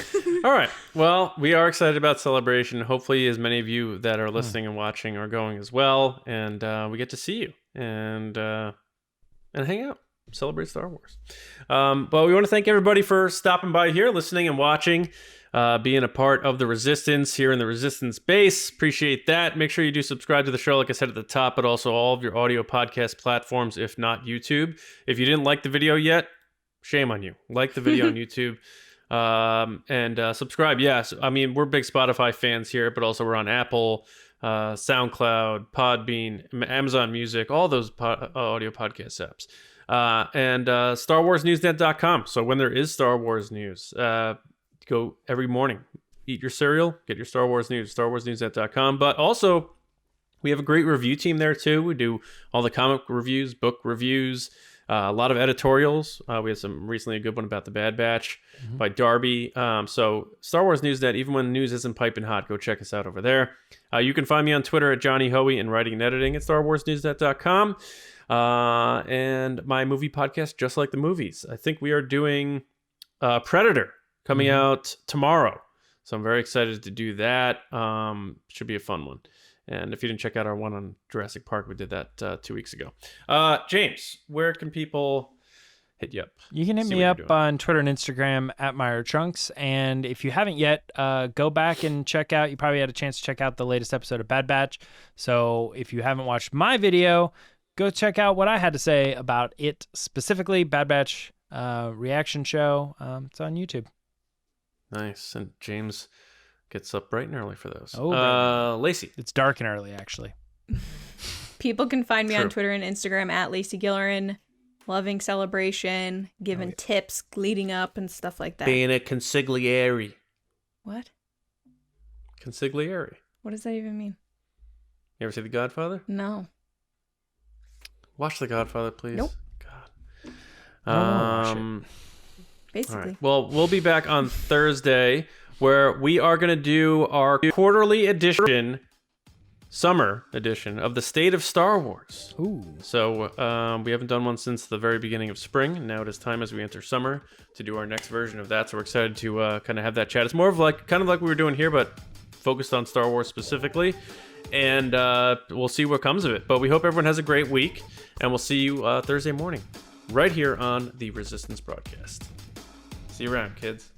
right. Well, we are excited about Celebration. Hopefully, as many of you that are listening and watching are going as well, and we get to see you and hang out, celebrate Star Wars. But we want to thank everybody for stopping by here, listening and watching, being a part of the Resistance here in the Resistance base. Appreciate that. Make sure you do subscribe to the show, like I said at the top, but also all of your audio podcast platforms, if not YouTube. If you didn't like the video yet, shame on you. Like the video on YouTube and subscribe. Yes, I mean, we're big Spotify fans here, but also we're on Apple, SoundCloud, Podbean, Amazon Music, all those audio podcast apps. And StarWarsNewsNet.com. So when there is Star Wars news, go every morning, eat your cereal, get your Star Wars news, StarWarsNewsNet.com. But also, we have a great review team there too. We do all the comic reviews, book reviews, a lot of editorials. We had recently a good one about the Bad Batch by Darby. So Star Wars Newsnet, even when news isn't piping hot, go check us out over there. You can find me on Twitter at Johnny Hoey and writing and editing at StarWarsNewsNet.com. And my movie podcast, Just Like the Movies. I think we are doing Predator coming out tomorrow. So I'm very excited to do that. Should be a fun one. And if you didn't check out our one on Jurassic Park, we did that 2 weeks ago. James, where can people hit you up? You can hit me up on Twitter and Instagram at MyerChunks. And if you haven't yet, go back and check out, you probably had a chance to check out the latest episode of Bad Batch. So if you haven't watched my video, go check out what I had to say about it specifically, Bad Batch reaction show. It's on YouTube. Nice. And James gets up bright and early for those. Oh, Lacey. It's dark and early, actually. People can find me on Twitter and Instagram at Lacey Gilleran. Loving celebration, giving tips leading up and stuff like that. Being a consigliere. What? Consigliere. What does that even mean? You ever see The Godfather? No. Watch The Godfather, please. Nope. God. Basically. All right. Well, we'll be back on Thursday where we are going to do our quarterly edition, summer edition of the State of Star Wars. Ooh. So we haven't done one since the very beginning of spring. Now it is time as we enter summer to do our next version of that. So we're excited to kind of have that chat. It's more of like kind of like we were doing here, but focused on Star Wars specifically. And we'll see what comes of it. But we hope everyone has a great week. And we'll see you Thursday morning right here on the Resistance broadcast. See you around, kids.